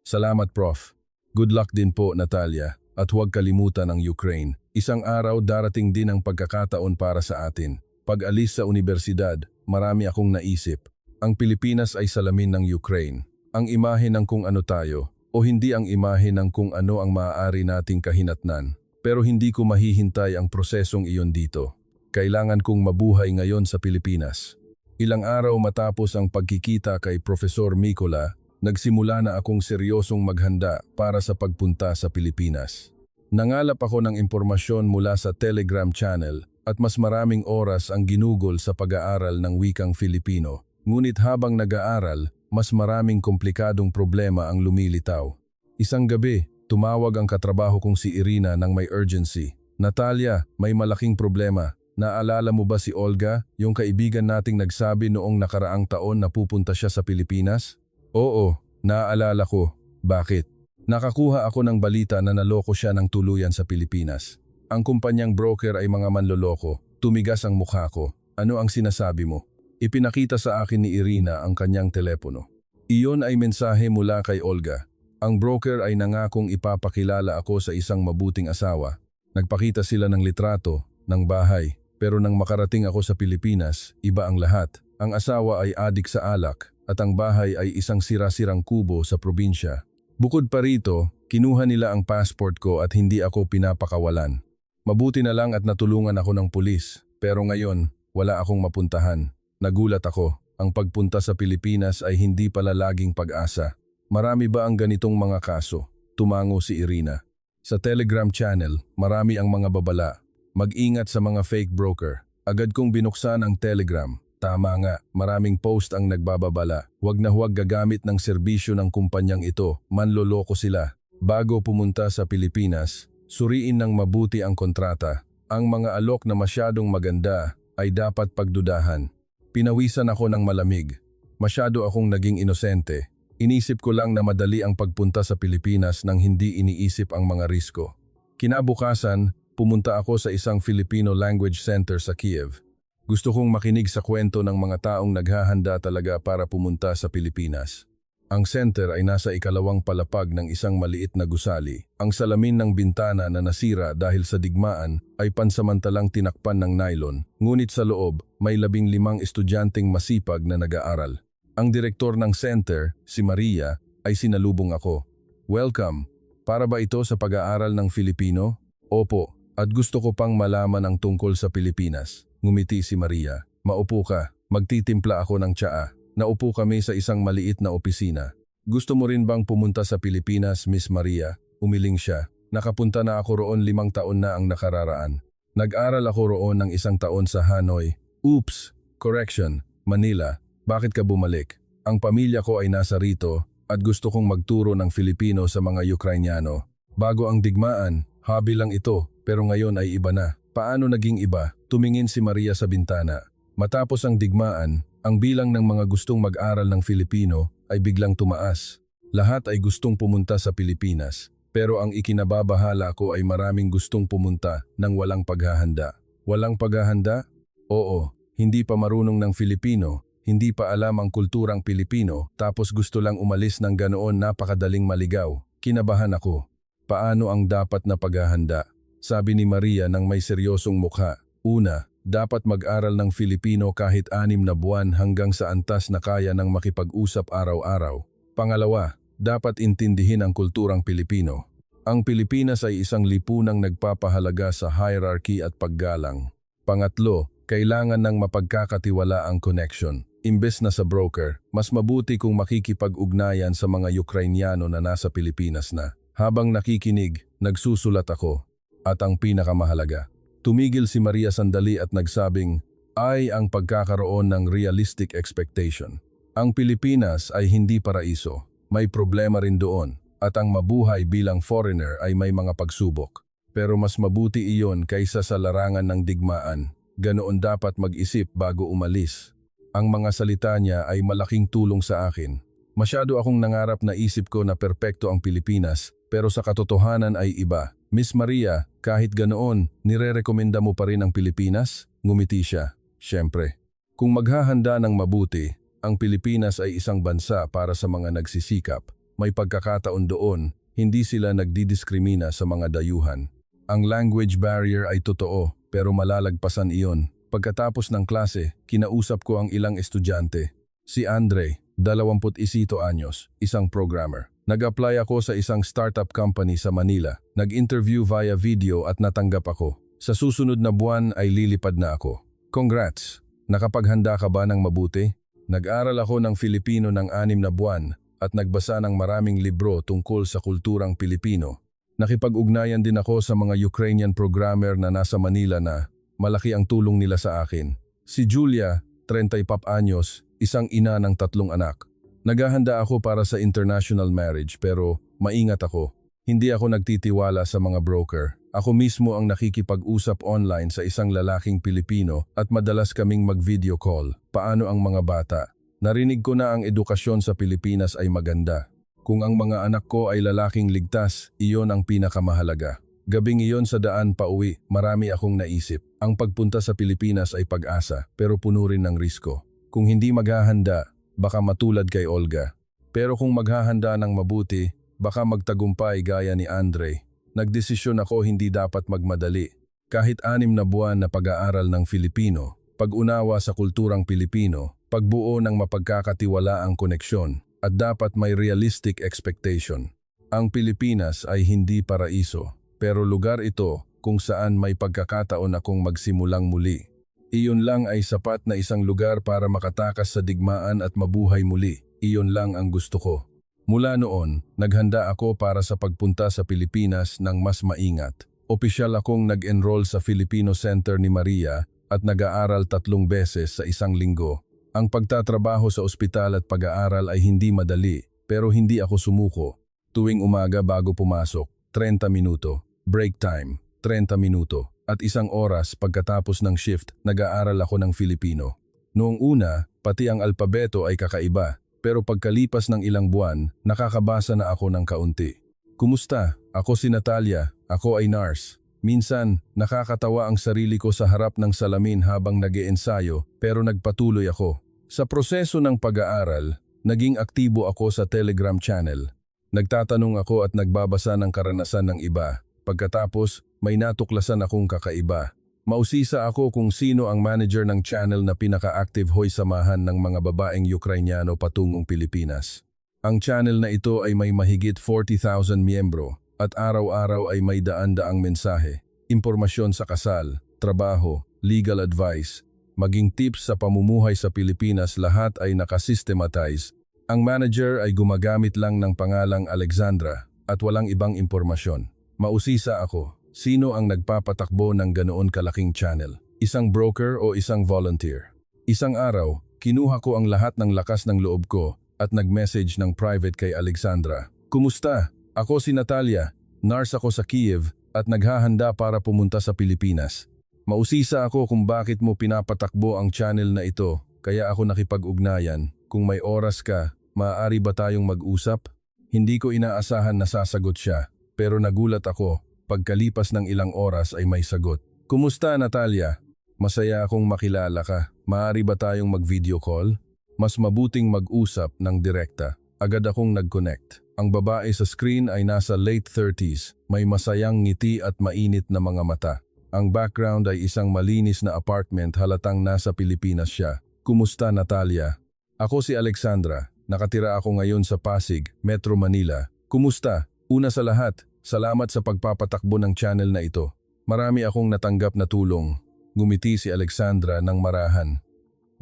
Salamat, Prof. Good luck din po, Natalia. At huwag kalimutan ang Ukraine. Isang araw darating din ang pagkakataon para sa atin. Pag alis sa universidad, marami akong naisip. Ang Pilipinas ay salamin ng Ukraine. Ang imahe ng kung ano tayo, o hindi ang imahe ng kung ano ang maaari nating kahinatnan. Pero hindi ko mahihintay ang prosesong iyon dito. Kailangan kong mabuhay ngayon sa Pilipinas. Ilang araw matapos ang pagkikita kay Profesor Micola, nagsimula na akong seryosong maghanda para sa pagpunta sa Pilipinas. Nangalap ako ng impormasyon mula sa Telegram channel at mas maraming oras ang ginugol sa pag-aaral ng wikang Filipino. Ngunit habang nag-aaral, mas maraming komplikadong problema ang lumilitaw. Isang gabi, tumawag ang katrabaho kong si Irina ng may urgency. Natalia, may malaking problema. Naalala mo ba si Olga, yung kaibigan nating nagsabi noong nakaraang taon na pupunta siya sa Pilipinas? Oo, naaalala ko. Bakit? Nakakuha ako ng balita na naloko siya ng tuluyan sa Pilipinas. Ang kumpanyang broker ay mga manloloko. Tumigas ang mukha ko. Ano ang sinasabi mo? Ipinakita sa akin ni Irina ang kanyang telepono. Iyon ay mensahe mula kay Olga. Ang broker ay nangakong ipapakilala ako sa isang mabuting asawa. Nagpakita sila ng litrato, ng bahay. Pero nang makarating ako sa Pilipinas, iba ang lahat. Ang asawa ay adik sa alak at ang bahay ay isang sira-sirang kubo sa probinsya. Bukod pa rito, kinuha nila ang passport ko at hindi ako pinapakawalan. Mabuti na lang at natulungan ako ng pulis, pero ngayon, wala akong mapuntahan. Nagulat ako, ang pagpunta sa Pilipinas ay hindi pala laging pag-asa. Marami ba ang ganitong mga kaso? Tumango si Irina. Sa Telegram channel, marami ang mga babala. Mag-ingat sa mga fake broker. Agad kong binuksan ang Telegram. Tama nga, maraming post ang nagbababala. Huwag na huwag gagamit ng serbisyo ng kumpanyang ito, manloloko sila. Bago pumunta sa Pilipinas, suriin ng mabuti ang kontrata. Ang mga alok na masyadong maganda ay dapat pagdudahan. Pinawisan ako ng malamig. Masyado akong naging inosente. Inisip ko lang na madali ang pagpunta sa Pilipinas nang hindi iniisip ang mga risko. Kinabukasan, pumunta ako sa isang Filipino language center sa Kiev. Gusto kong makinig sa kwento ng mga taong naghahanda talaga para pumunta sa Pilipinas. Ang center ay nasa ikalawang palapag ng isang maliit na gusali. Ang salamin ng bintana na nasira dahil sa digmaan ay pansamantalang tinakpan ng nylon. Ngunit sa loob, may 15 estudyanteng masipag na nag-aaral. Ang direktor ng center, si Maria, ay sinalubong ako. Welcome. Para ba ito sa pag-aaral ng Filipino? Opo, at gusto ko pang malaman ang tungkol sa Pilipinas. Ngumiti si Maria. Maupo ka. Magtitimpla ako ng tsaa. Naupo kami sa isang maliit na opisina. Gusto mo rin bang pumunta sa Pilipinas, Miss Maria? Umiling siya. Nakapunta na ako roon 5 taon na ang nakararaan. Nag-aral ako roon ng 1 taon sa Hanoi. Oops! Correction, Manila. Bakit ka bumalik? Ang pamilya ko ay nasa rito at gusto kong magturo ng Filipino sa mga Ukrainyano. Bago ang digmaan, hobby lang ito, pero ngayon ay iba na. Paano naging iba? Tumingin si Maria sa bintana. Matapos ang digmaan, ang bilang ng mga gustong mag-aral ng Filipino ay biglang tumaas. Lahat ay gustong pumunta sa Pilipinas, pero ang ikinababahala ko ay maraming gustong pumunta nang walang paghahanda. Walang paghahanda? Oo, hindi pa marunong ng Filipino, hindi pa alam ang kulturang Pilipino, tapos gusto lang umalis ng ganoon napakadaling maligaw. Kinabahan ako. Paano ang dapat na paghahanda? Sabi ni Maria nang may seryosong mukha. Una, dapat mag-aral ng Filipino kahit 6 na buwan hanggang sa antas na kaya ng makipag-usap araw-araw. Pangalawa, dapat intindihin ang kulturang Pilipino. Ang Pilipinas ay isang lipunang nagpapahalaga sa hierarchy at paggalang. Pangatlo, kailangan ng mapagkakatiwala ang connection. Imbes na sa broker, mas mabuti kung makikipag-ugnayan sa mga Ukrainyano na nasa Pilipinas na. Habang nakikinig, nagsusulat ako. At ang pinakamahalaga, tumigil si Maria sandali at nagsabing, ay ang pagkakaroon ng realistic expectation. Ang Pilipinas ay hindi paraiso, may problema rin doon, at ang mabuhay bilang foreigner ay may mga pagsubok. Pero mas mabuti iyon kaysa sa larangan ng digmaan, ganoon dapat mag-isip bago umalis. Ang mga salita niya ay malaking tulong sa akin. Masyado akong nangarap na isip ko na perpekto ang Pilipinas, pero sa katotohanan ay iba. Miss Maria, kahit ganoon, nire-rekomenda mo pa rin ang Pilipinas? Ngumiti siya. Siyempre. Kung maghahanda ng mabuti, ang Pilipinas ay isang bansa para sa mga nagsisikap. May pagkakataon doon, hindi sila nagdidiskrimina sa mga dayuhan. Ang language barrier ay totoo, pero malalagpasan iyon. Pagkatapos ng klase, kinausap ko ang ilang estudyante. Si Andre, 21 anyos, isang programmer. Nag-apply ako sa isang startup company sa Manila. Nag-interview via video at natanggap ako. Sa susunod na buwan ay lilipad na ako. Congrats! Nakapaghanda ka ba ng mabuti? Nag-aral ako ng Filipino ng 6 na buwan at nagbasa ng maraming libro tungkol sa kulturang Pilipino. Nakipag-ugnayan din ako sa mga Ukrainian programmer na nasa Manila na malaki ang tulong nila sa akin. Si Julia, 30 anyos, isang ina ng 3 anak. Naghahanda ako para sa international marriage pero maingat ako. Hindi ako nagtitiwala sa mga broker. Ako mismo ang nakikipag-usap online sa isang lalaking Pilipino at madalas kaming mag-video call. Paano ang mga bata? Narinig ko na ang edukasyon sa Pilipinas ay maganda. Kung ang mga anak ko ay lalaking ligtas, iyon ang pinakamahalaga. Gabing iyon sa daan pauwi, marami akong naisip. Ang pagpunta sa Pilipinas ay pag-asa, pero puno rin ng risko. Kung hindi maghahanda, baka matulad kay Olga. Pero kung maghahanda ng mabuti, baka magtagumpay gaya ni Andre. Nagdesisyon ako hindi dapat magmadali. Kahit 6 na buwan na pag-aaral ng Filipino, pag-unawa sa kulturang Pilipino, pagbuo ng mapagkakatiwalaang koneksyon, at dapat may realistic expectation. Ang Pilipinas ay hindi paraiso, pero lugar ito kung saan may pagkakataon akong magsimulang muli. Iyon lang ay sapat na isang lugar para makatakas sa digmaan at mabuhay muli. Iyon lang ang gusto ko. Mula noon, naghanda ako para sa pagpunta sa Pilipinas ng mas maingat. Opisyal akong nag-enroll sa Filipino Center ni Maria at nag-aaral 3 beses sa isang linggo. Ang pagtatrabaho sa ospital at pag-aaral ay hindi madali, pero hindi ako sumuko. Tuwing umaga bago pumasok, 30 minuto. Break time, 30 minuto. At 1 oras pagkatapos ng shift, nag-aaral ako ng Filipino. Noong una, pati ang alpabeto ay kakaiba. Pero pagkalipas ng ilang buwan, nakakabasa na ako ng kaunti. Kumusta? Ako si Natalia. Ako ay nurse. Minsan, nakakatawa ang sarili ko sa harap ng salamin habang nag-iensayo pero nagpatuloy ako. Sa proseso ng pag-aaral, naging aktibo ako sa Telegram channel. Nagtatanong ako at nagbabasa ng karanasan ng iba. Pagkatapos, may natuklasan akong kakaiba. Mausisa ako kung sino ang manager ng channel na pinaka-active hoy samahan ng mga babaeng Ukrainiano patungong Pilipinas. Ang channel na ito ay may mahigit 40,000 miyembro at araw-araw ay may daan-daang mensahe, impormasyon sa kasal, trabaho, legal advice, maging tips sa pamumuhay sa Pilipinas, lahat ay nakasystematize. Ang manager ay gumagamit lang ng pangalang Alexandra at walang ibang impormasyon. Mausisa ako. Sino ang nagpapatakbo ng ganoon kalaking channel? Isang broker o isang volunteer? Isang araw, kinuha ko ang lahat ng lakas ng loob ko at nag-message ng private kay Alexandra. Kumusta? Ako si Natalia, nurse ako sa Kiev at naghahanda para pumunta sa Pilipinas. Mausisa ako kung bakit mo pinapatakbo ang channel na ito, kaya ako nakipag-ugnayan. Kung may oras ka, maaari ba tayong mag-usap? Hindi ko inaasahan na sasagot siya, pero nagulat ako. Pagkalipas ng ilang oras ay may sagot. Kumusta, Natalia? Masaya akong makilala ka. Maaari ba tayong mag-video call? Mas mabuting mag-usap ng direkta. Agad akong nag-connect. Ang babae sa screen ay nasa late 30s, may masayang ngiti at mainit na mga mata. Ang background ay isang malinis na apartment, halatang nasa Pilipinas siya. Kumusta, Natalia? Ako si Alexandra. Nakatira ako ngayon sa Pasig, Metro Manila. Kumusta? Una sa lahat, salamat sa pagpapatakbo ng channel na ito. Marami akong natanggap na tulong. Ngumiti si Alexandra ng marahan.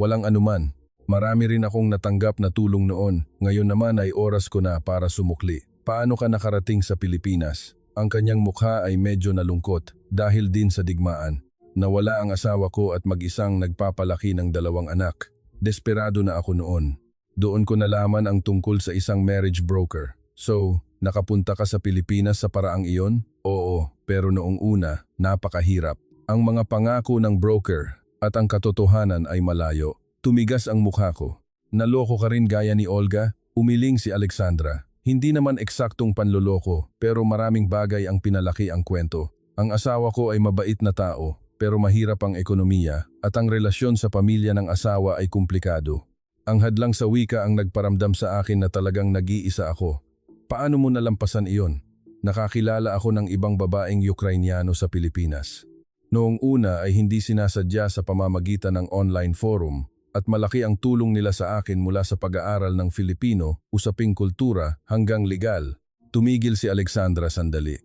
Walang anuman. Marami rin akong natanggap na tulong noon. Ngayon naman ay oras ko na para sumukli. Paano ka nakarating sa Pilipinas? Ang kanyang mukha ay medyo nalungkot dahil din sa digmaan. Nawala ang asawa ko at mag-isang nagpapalaki ng 2 anak. Desperado na ako noon. Doon ko nalaman ang tungkol sa isang marriage broker. So, nakapunta ka sa Pilipinas sa paraang iyon? Oo, pero noong una, napakahirap. Ang mga pangako ng broker at ang katotohanan ay malayo. Tumigas ang mukha ko. Naloko ka rin gaya ni Olga? Umiling si Alexandra. Hindi naman eksaktong panloloko, pero maraming bagay ang pinalaki ang kwento. Ang asawa ko ay mabait na tao, pero mahirap ang ekonomiya at ang relasyon sa pamilya ng asawa ay komplikado. Ang hadlang sa wika ang nagparamdam sa akin na talagang nag-iisa ako. Paano mo nalampasan iyon? Nakakilala ako ng ibang babaeng Ukrainiano sa Pilipinas. Noong una ay hindi sinasadya sa pamamagitan ng online forum at malaki ang tulong nila sa akin mula sa pag-aaral ng Filipino, usaping kultura hanggang legal. Tumigil si Alexandra sandali.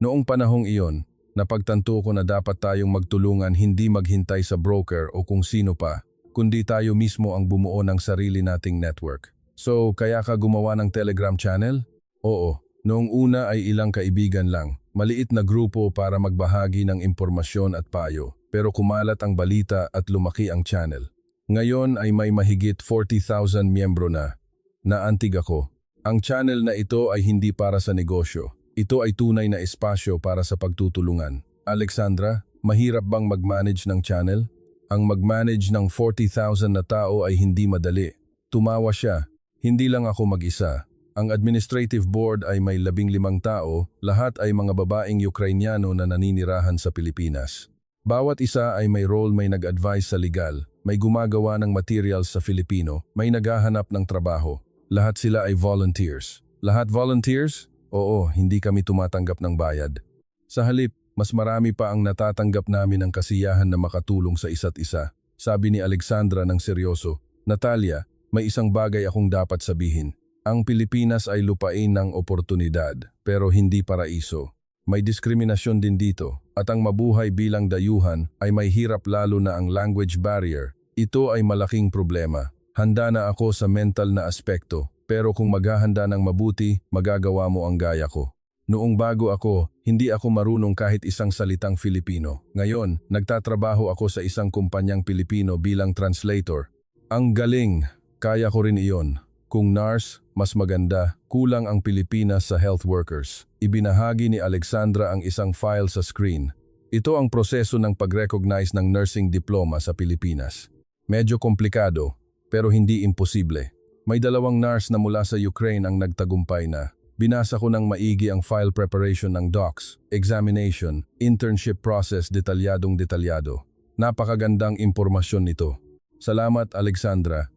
Noong panahong iyon, napagtanto ko na dapat tayong magtulungan, hindi maghintay sa broker o kung sino pa, kundi tayo mismo ang bumuo ng sarili nating network. So, kaya ka gumawa ng Telegram channel? Oo, noong una ay ilang kaibigan lang, maliit na grupo para magbahagi ng impormasyon at payo. Pero kumalat ang balita at lumaki ang channel. Ngayon ay may mahigit 40,000 miyembro na. Naantig ako. Ang channel na ito ay hindi para sa negosyo. Ito ay tunay na espasyo para sa pagtutulungan. Alexandra, mahirap bang mag-manage ng channel? Ang mag-manage ng 40,000 na tao ay hindi madali. Tumawa siya. Hindi lang ako mag-isa. Ang administrative board ay may 15 tao, lahat ay mga babaeng Ukrainyano na naninirahan sa Pilipinas. Bawat isa ay may role, may nag-advise sa legal, may gumagawa ng materials sa Filipino, may naghahanap ng trabaho. Lahat sila ay volunteers. Lahat volunteers? Oo, hindi kami tumatanggap ng bayad. Sa halip, mas marami pa ang natatanggap namin ng kasiyahan na makatulong sa isa't isa. Sabi ni Alexandra ng seryoso, Natalia, may isang bagay akong dapat sabihin. Ang Pilipinas ay lupain ng oportunidad, pero hindi paraiso. May diskriminasyon din dito, at ang mabuhay bilang dayuhan ay may hirap lalo na ang language barrier. Ito ay malaking problema. Handa na ako sa mental na aspekto, pero kung maghahanda ng mabuti, magagawa mo ang gaya ko. Noong bago ako, hindi ako marunong kahit isang salitang Filipino. Ngayon, nagtatrabaho ako sa isang kumpanyang Pilipino bilang translator. Ang galing! Kaya ko rin iyon. Kung nurse, mas maganda, kulang ang Pilipinas sa health workers. Ibinahagi ni Alexandra ang isang file sa screen. Ito ang proseso ng pag-recognize ng nursing diploma sa Pilipinas. Medyo komplikado, pero hindi imposible. May 2 nurse na mula sa Ukraine ang nagtagumpay na. Binasa ko ng maigi ang file preparation ng docs, examination, internship process detalyadong-detalyado. Napakagandang impormasyon nito. Salamat, Alexandra.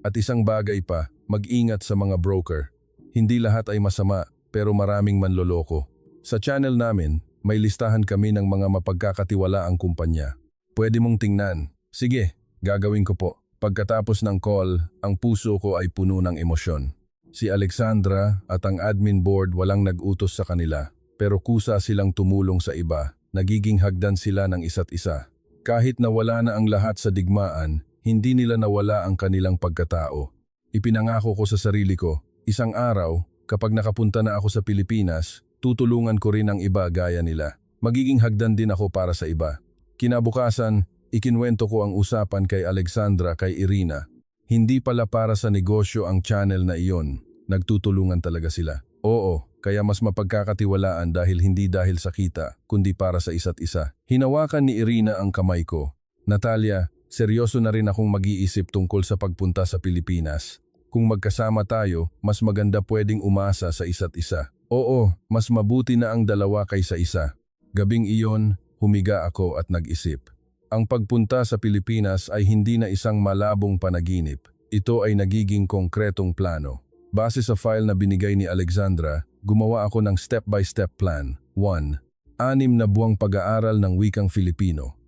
At isang bagay pa, mag-ingat sa mga broker. Hindi lahat ay masama, pero maraming manloloko. Sa channel namin, may listahan kami ng mga mapagkakatiwalaang kumpanya. Pwede mong tingnan. Sige, gagawin ko po. Pagkatapos ng call, ang puso ko ay puno ng emosyon. Si Alexandra at ang admin board walang nag-utos sa kanila, pero kusa silang tumulong sa iba. Nagiging hagdan sila ng isa't isa. Kahit nawala na ang lahat sa digmaan, hindi nila nawala ang kanilang pagkatao. Ipinangako ko sa sarili ko, isang araw, kapag nakapunta na ako sa Pilipinas, tutulungan ko rin ang iba gaya nila. Magiging hagdan din ako para sa iba. Kinabukasan, ikinwento ko ang usapan kay Alexandra, kay Irina. Hindi pala para sa negosyo ang channel na iyon. Nagtutulungan talaga sila. Oo, kaya mas mapagkakatiwalaan dahil hindi dahil sa kita, kundi para sa isa't isa. Hinawakan ni Irina ang kamay ko. Natalia, seryoso na rin akong mag-iisip tungkol sa pagpunta sa Pilipinas. Kung magkasama tayo, mas maganda pwedeng umasa sa isa't isa. Oo, mas mabuti na ang 2 kaysa isa. Gabing iyon, humiga ako at nag-isip. Ang pagpunta sa Pilipinas ay hindi na isang malabong panaginip. Ito ay nagiging konkretong plano. Base sa file na binigay ni Alexandra, gumawa ako ng step-by-step plan. 1. 6 na buwang pag-aaral ng wikang Filipino.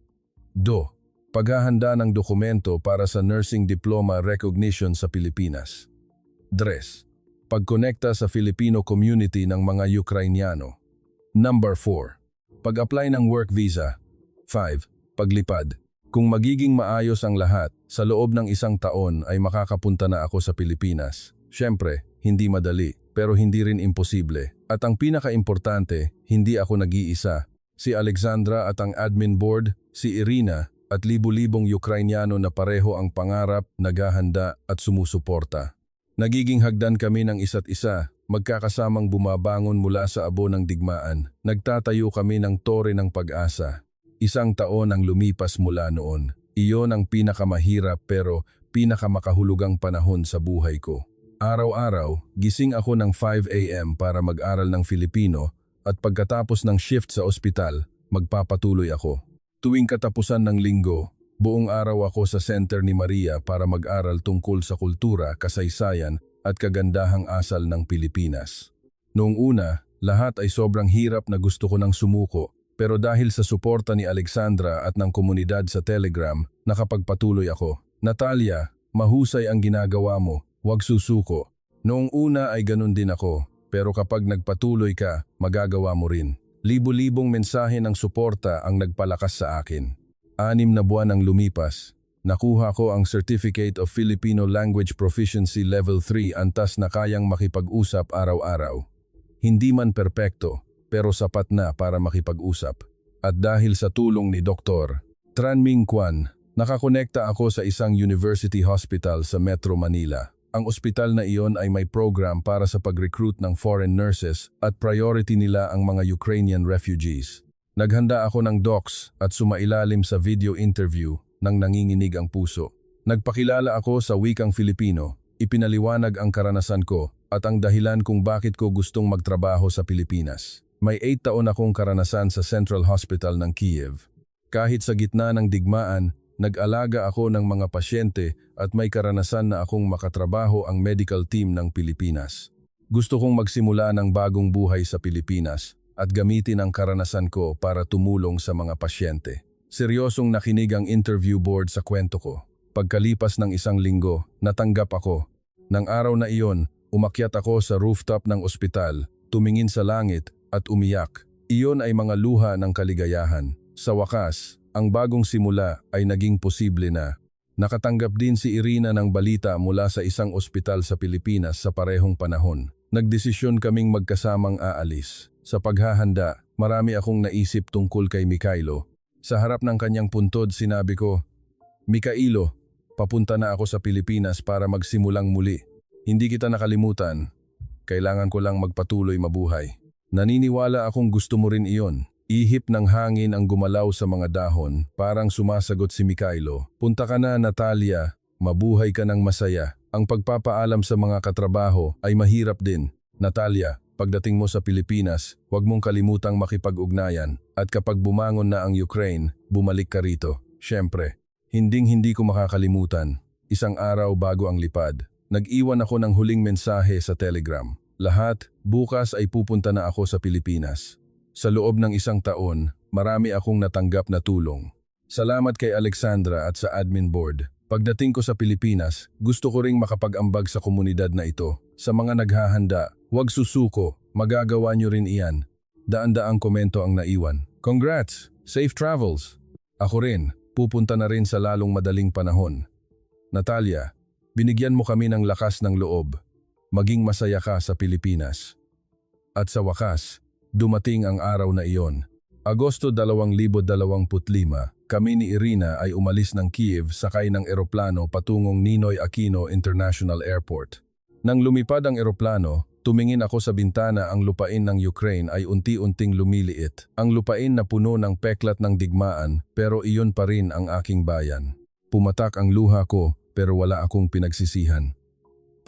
2. Paghahanda ng dokumento para sa nursing diploma recognition sa Pilipinas. 3. Pagkonekta sa Filipino community ng mga Ukrainyano. 4. Pag-apply ng work visa. 5. Paglipad. Kung magiging maayos ang lahat, sa loob ng 1 taon ay makakapunta na ako sa Pilipinas. Siyempre, hindi madali, pero hindi rin imposible. At ang pinaka-importante, hindi ako nag-iisa. Si Alexandra at ang admin board, si Irina, at libu-libong Ukrainyano na pareho ang pangarap, naghahanda at sumusuporta. Nagiging hagdan kami ng isa't isa, magkakasamang bumabangon mula sa abo ng digmaan. Nagtatayo kami ng tore ng pag-asa. 1 taon ang lumipas mula noon. Iyon ang pinakamahirap pero pinakamakahulugang panahon sa buhay ko. Araw-araw, gising ako ng 5 AM para mag-aral ng Filipino at pagkatapos ng shift sa ospital, magpapatuloy ako. Tuwing katapusan ng linggo, buong araw ako sa center ni Maria para mag-aral tungkol sa kultura, kasaysayan at kagandahang asal ng Pilipinas. Noong una, lahat ay sobrang hirap na gusto ko nang sumuko, pero dahil sa suporta ni Alexandra at ng komunidad sa Telegram, nakapagpatuloy ako. Natalia, mahusay ang ginagawa mo, huwag susuko. Noong una ay ganun din ako, pero kapag nagpatuloy ka, magagawa mo rin. Libu-libong mensahe ng suporta ang nagpalakas sa akin. 6 na buwan ang lumipas. Nakuha ko ang Certificate of Filipino Language Proficiency Level 3 antas na kayang makipag-usap araw-araw. Hindi man perpekto, pero sapat na para makipag-usap. At dahil sa tulong ni Dr. Tran Ming Kwan, nakakonekta ako sa isang university hospital sa Metro Manila. Ang ospital na iyon ay may program para sa pag-recruit ng foreign nurses at priority nila ang mga Ukrainian refugees. Naghanda ako ng docs at sumailalim sa video interview nang nanginginig ang puso. Nagpakilala ako sa wikang Filipino, ipinaliwanag ang karanasan ko at ang dahilan kung bakit ko gustong magtrabaho sa Pilipinas. May 8 taon akong karanasan sa Central Hospital ng Kiev. Kahit sa gitna ng digmaan, nag-alaga ako ng mga pasyente at may karanasan na akong makatrabaho ang medical team ng Pilipinas. Gusto kong magsimula ng bagong buhay sa Pilipinas at gamitin ang karanasan ko para tumulong sa mga pasyente. Seryosong nakinig ang interview board sa kwento ko. Pagkalipas ng 1 linggo, natanggap ako. Nang araw na iyon, umakyat ako sa rooftop ng ospital, tumingin sa langit at umiyak. Iyon ay mga luha ng kaligayahan. Sa wakas, ang bagong simula ay naging posible na. Nakatanggap din si Irina ng balita mula sa isang ospital sa Pilipinas sa parehong panahon. Nagdesisyon kaming magkasamang aalis. Sa paghahanda, marami akong naisip tungkol kay Mikhailo. Sa harap ng kanyang puntod, sinabi ko, "Mikhailo, papunta na ako sa Pilipinas para magsimulang muli. Hindi kita nakalimutan. Kailangan ko lang magpatuloy mabuhay." Naniniwala akong gusto mo rin iyon. Ihip ng hangin ang gumalaw sa mga dahon, parang sumasagot si Mikhailo. "Punta ka na, Natalia. Mabuhay ka ng masaya. Ang pagpapaalam sa mga katrabaho ay mahirap din. Natalia, pagdating mo sa Pilipinas, huwag mong kalimutang makipag-ugnayan. At kapag bumangon na ang Ukraine, bumalik ka rito. Siyempre, hindi ko makakalimutan. Isang araw bago ang lipad, nag-iwan ako ng huling mensahe sa Telegram. Lahat, bukas ay pupunta na ako sa Pilipinas." Sa loob ng 1 taon, marami akong natanggap na tulong. Salamat kay Alexandra at sa admin board. Pagdating ko sa Pilipinas, gusto ko ring makapag-ambag sa komunidad na ito. Sa mga naghahanda, huwag susuko, magagawa nyo rin iyan. Daan-daang komento ang naiwan. "Congrats! Safe travels!" Ako rin, pupunta na rin sa lalong madaling panahon. "Natalia, binigyan mo kami ng lakas ng loob. Maging masaya ka sa Pilipinas." At sa wakas, dumating ang araw na iyon. Agosto 2025, kami ni Irina ay umalis ng Kiev sakay ng eroplano patungong Ninoy Aquino International Airport. Nang lumipad ang eroplano, tumingin ako sa bintana. Ang lupain ng Ukraine ay unti-unting lumiliit. Ang lupain na puno ng peklat ng digmaan, pero iyon pa rin ang aking bayan. Pumatak ang luha ko, pero wala akong pinagsisihan.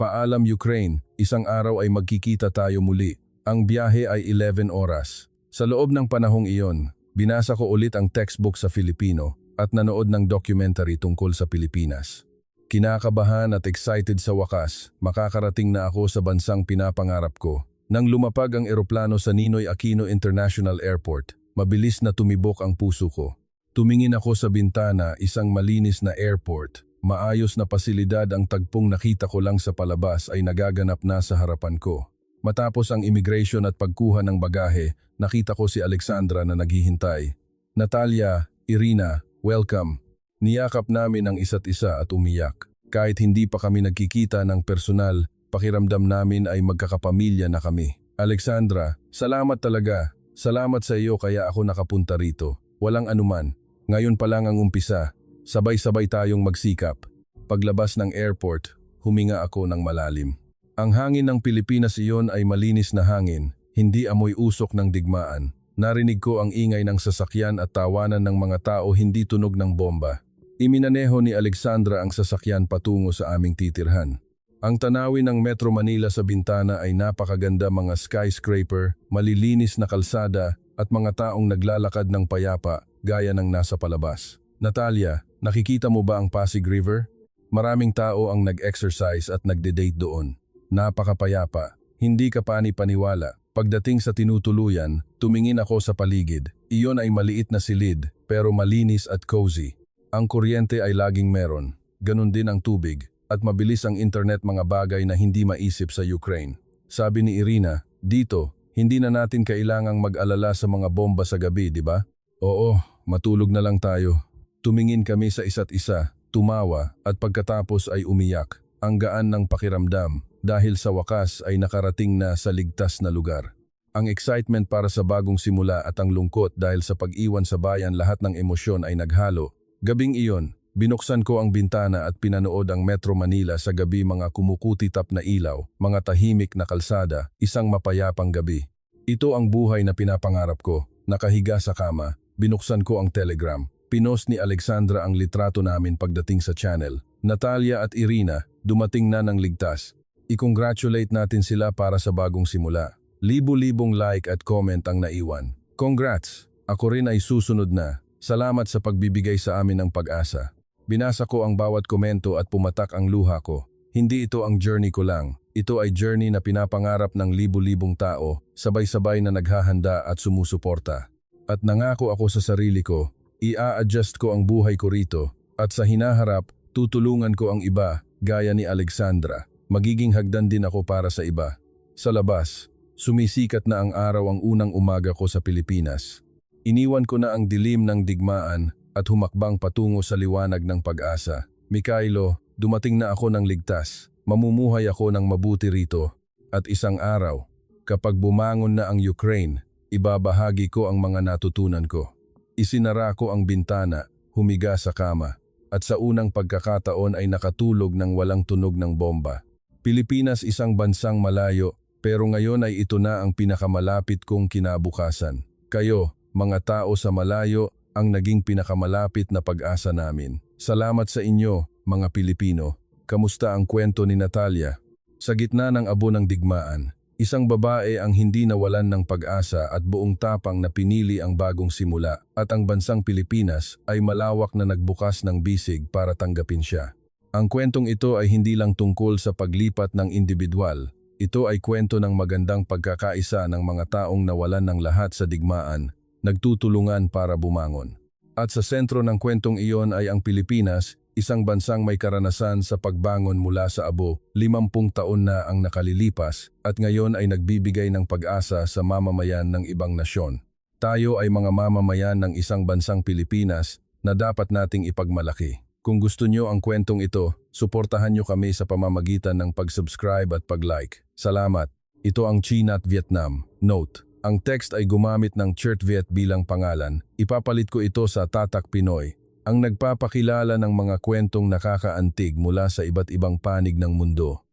Paalam Ukraine, isang araw ay magkikita tayo muli. Ang biyahe ay 11 oras. Sa loob ng panahong iyon, binasa ko ulit ang textbook sa Filipino at nanood ng documentary tungkol sa Pilipinas. Kinakabahan at excited sa wakas, makakarating na ako sa bansang pinapangarap ko. Nang lumapag ang eroplano sa Ninoy Aquino International Airport, mabilis na tumibok ang puso ko. Tumingin ako sa bintana, isang malinis na airport. Maayos na pasilidad. Ang tagpong nakita ko lang sa palabas ay nagaganap na sa harapan ko. Matapos ang immigration at pagkuha ng bagahe, nakita ko si Alexandra na naghihintay. "Natalia, Irina, welcome." Niyakap namin ang isa't isa at umiyak. Kahit hindi pa kami nagkikita ng personal, pakiramdam namin ay magkakapamilya na kami. "Alexandra, salamat talaga. Salamat sa iyo kaya ako nakapunta rito. Walang anuman. Ngayon pa lang ang umpisa. Sabay-sabay tayong magsikap." Paglabas ng airport, huminga ako ng malalim. Ang hangin ng Pilipinas iyon ay malinis na hangin, hindi amoy usok ng digmaan. Narinig ko ang ingay ng sasakyan at tawanan ng mga tao, hindi tunog ng bomba. Iminaneho ni Alexandra ang sasakyan patungo sa aming titirhan. Ang tanawin ng Metro Manila sa bintana ay napakaganda, mga skyscraper, malilinis na kalsada at mga taong naglalakad ng payapa gaya ng nasa palabas. "Natalia, nakikita mo ba ang Pasig River? Maraming tao ang nag-exercise at nagde-date doon. Napakapayapa, hindi ka pani-paniwala." Pagdating sa tinutuluyan, tumingin ako sa paligid. Iyon ay maliit na silid, pero malinis at cozy. Ang kuryente ay laging meron, ganun din ang tubig, at mabilis ang internet, mga bagay na hindi maisip sa Ukraine. Sabi ni Irina, "Dito, hindi na natin kailangang mag-alala sa mga bomba sa gabi, di ba?" "Oo, matulog na lang tayo." Tumingin kami sa isa't isa. tumawa at pagkatapos ay umiyak. Ang gaan ng pakiramdam dahil sa wakas ay nakarating na sa ligtas na lugar. Ang excitement para sa bagong simula at ang lungkot dahil sa pag-iwan sa bayan, lahat ng emosyon ay naghalo. Gabing iyon, binuksan ko ang bintana at pinanood ang Metro Manila sa gabi, mga kumukutitap na ilaw, mga tahimik na kalsada, isang mapayapang gabi. Ito ang buhay na pinapangarap ko. Nakahiga sa kama, binuksan ko ang Telegram. Pinost ni Alexandra ang litrato namin pagdating sa channel. Natalia at Irina, dumating na ng ligtas. I-congratulate natin sila para sa bagong simula. Libu-libong like at comment ang naiwan. Congrats! Ako rin ay susunod na. Salamat sa pagbibigay sa amin ng pag-asa. Binasa ko ang bawat komento at pumatak ang luha ko. Hindi ito ang journey ko lang. Ito ay journey na pinapangarap ng libu-libong tao, sabay-sabay na naghahanda at sumusuporta. At nangako ako sa sarili ko, i-a-adjust ko ang buhay ko rito, at sa hinaharap, tutulungan ko ang iba, gaya ni Alexandra. Magiging hagdan din ako para sa iba. Sa labas, sumisikat na ang araw, ang unang umaga ko sa Pilipinas. Iniwan ko na ang dilim ng digmaan at humakbang patungo sa liwanag ng pag-asa. Mikhailo, dumating na ako ng ligtas. Mamumuhay ako ng mabuti rito. At isang araw, kapag bumangon na ang Ukraine, ibabahagi ko ang mga natutunan ko. Isinara ko ang bintana, humiga sa kama, at sa unang pagkakataon ay nakatulog ng walang tunog ng bomba. Pilipinas, isang bansang malayo, pero ngayon ay ito na ang pinakamalapit kong kinabukasan. Kayo, mga tao sa malayo, ang naging pinakamalapit na pag-asa namin. Salamat sa inyo, mga Pilipino. Kamusta ang kwento ni Natalia? Sa gitna ng abo ng digmaan, isang babae ang hindi nawalan ng pag-asa at buong tapang na pinili ang bagong simula, at ang bansang Pilipinas ay malawak na nagbukas ng bisig para tanggapin siya. Ang kwentong ito ay hindi lang tungkol sa paglipat ng individual. Ito ay kwento ng magandang pagkakaisa ng mga taong nawalan ng lahat sa digmaan, nagtutulungan para bumangon. At sa sentro ng kwentong iyon ay ang Pilipinas, isang bansang may karanasan sa pagbangon mula sa abo. 50 taon na ang nakalilipas at ngayon ay nagbibigay ng pag-asa sa mamamayan ng ibang nasyon. Tayo ay mga mamamayan ng isang bansang Pilipinas na dapat nating ipagmalaki. Kung gusto nyo ang kwentong ito, suportahan nyo kami sa pamamagitan ng pag-subscribe at pag-like. Salamat. Ito ang Chinat Vietnam. Note: ang text ay gumamit ng Chert Viet bilang pangalan. Ipapalit ko ito sa Tatak Pinoy, ang nagpapakilala ng mga kwentong nakakaantig mula sa iba't ibang panig ng mundo.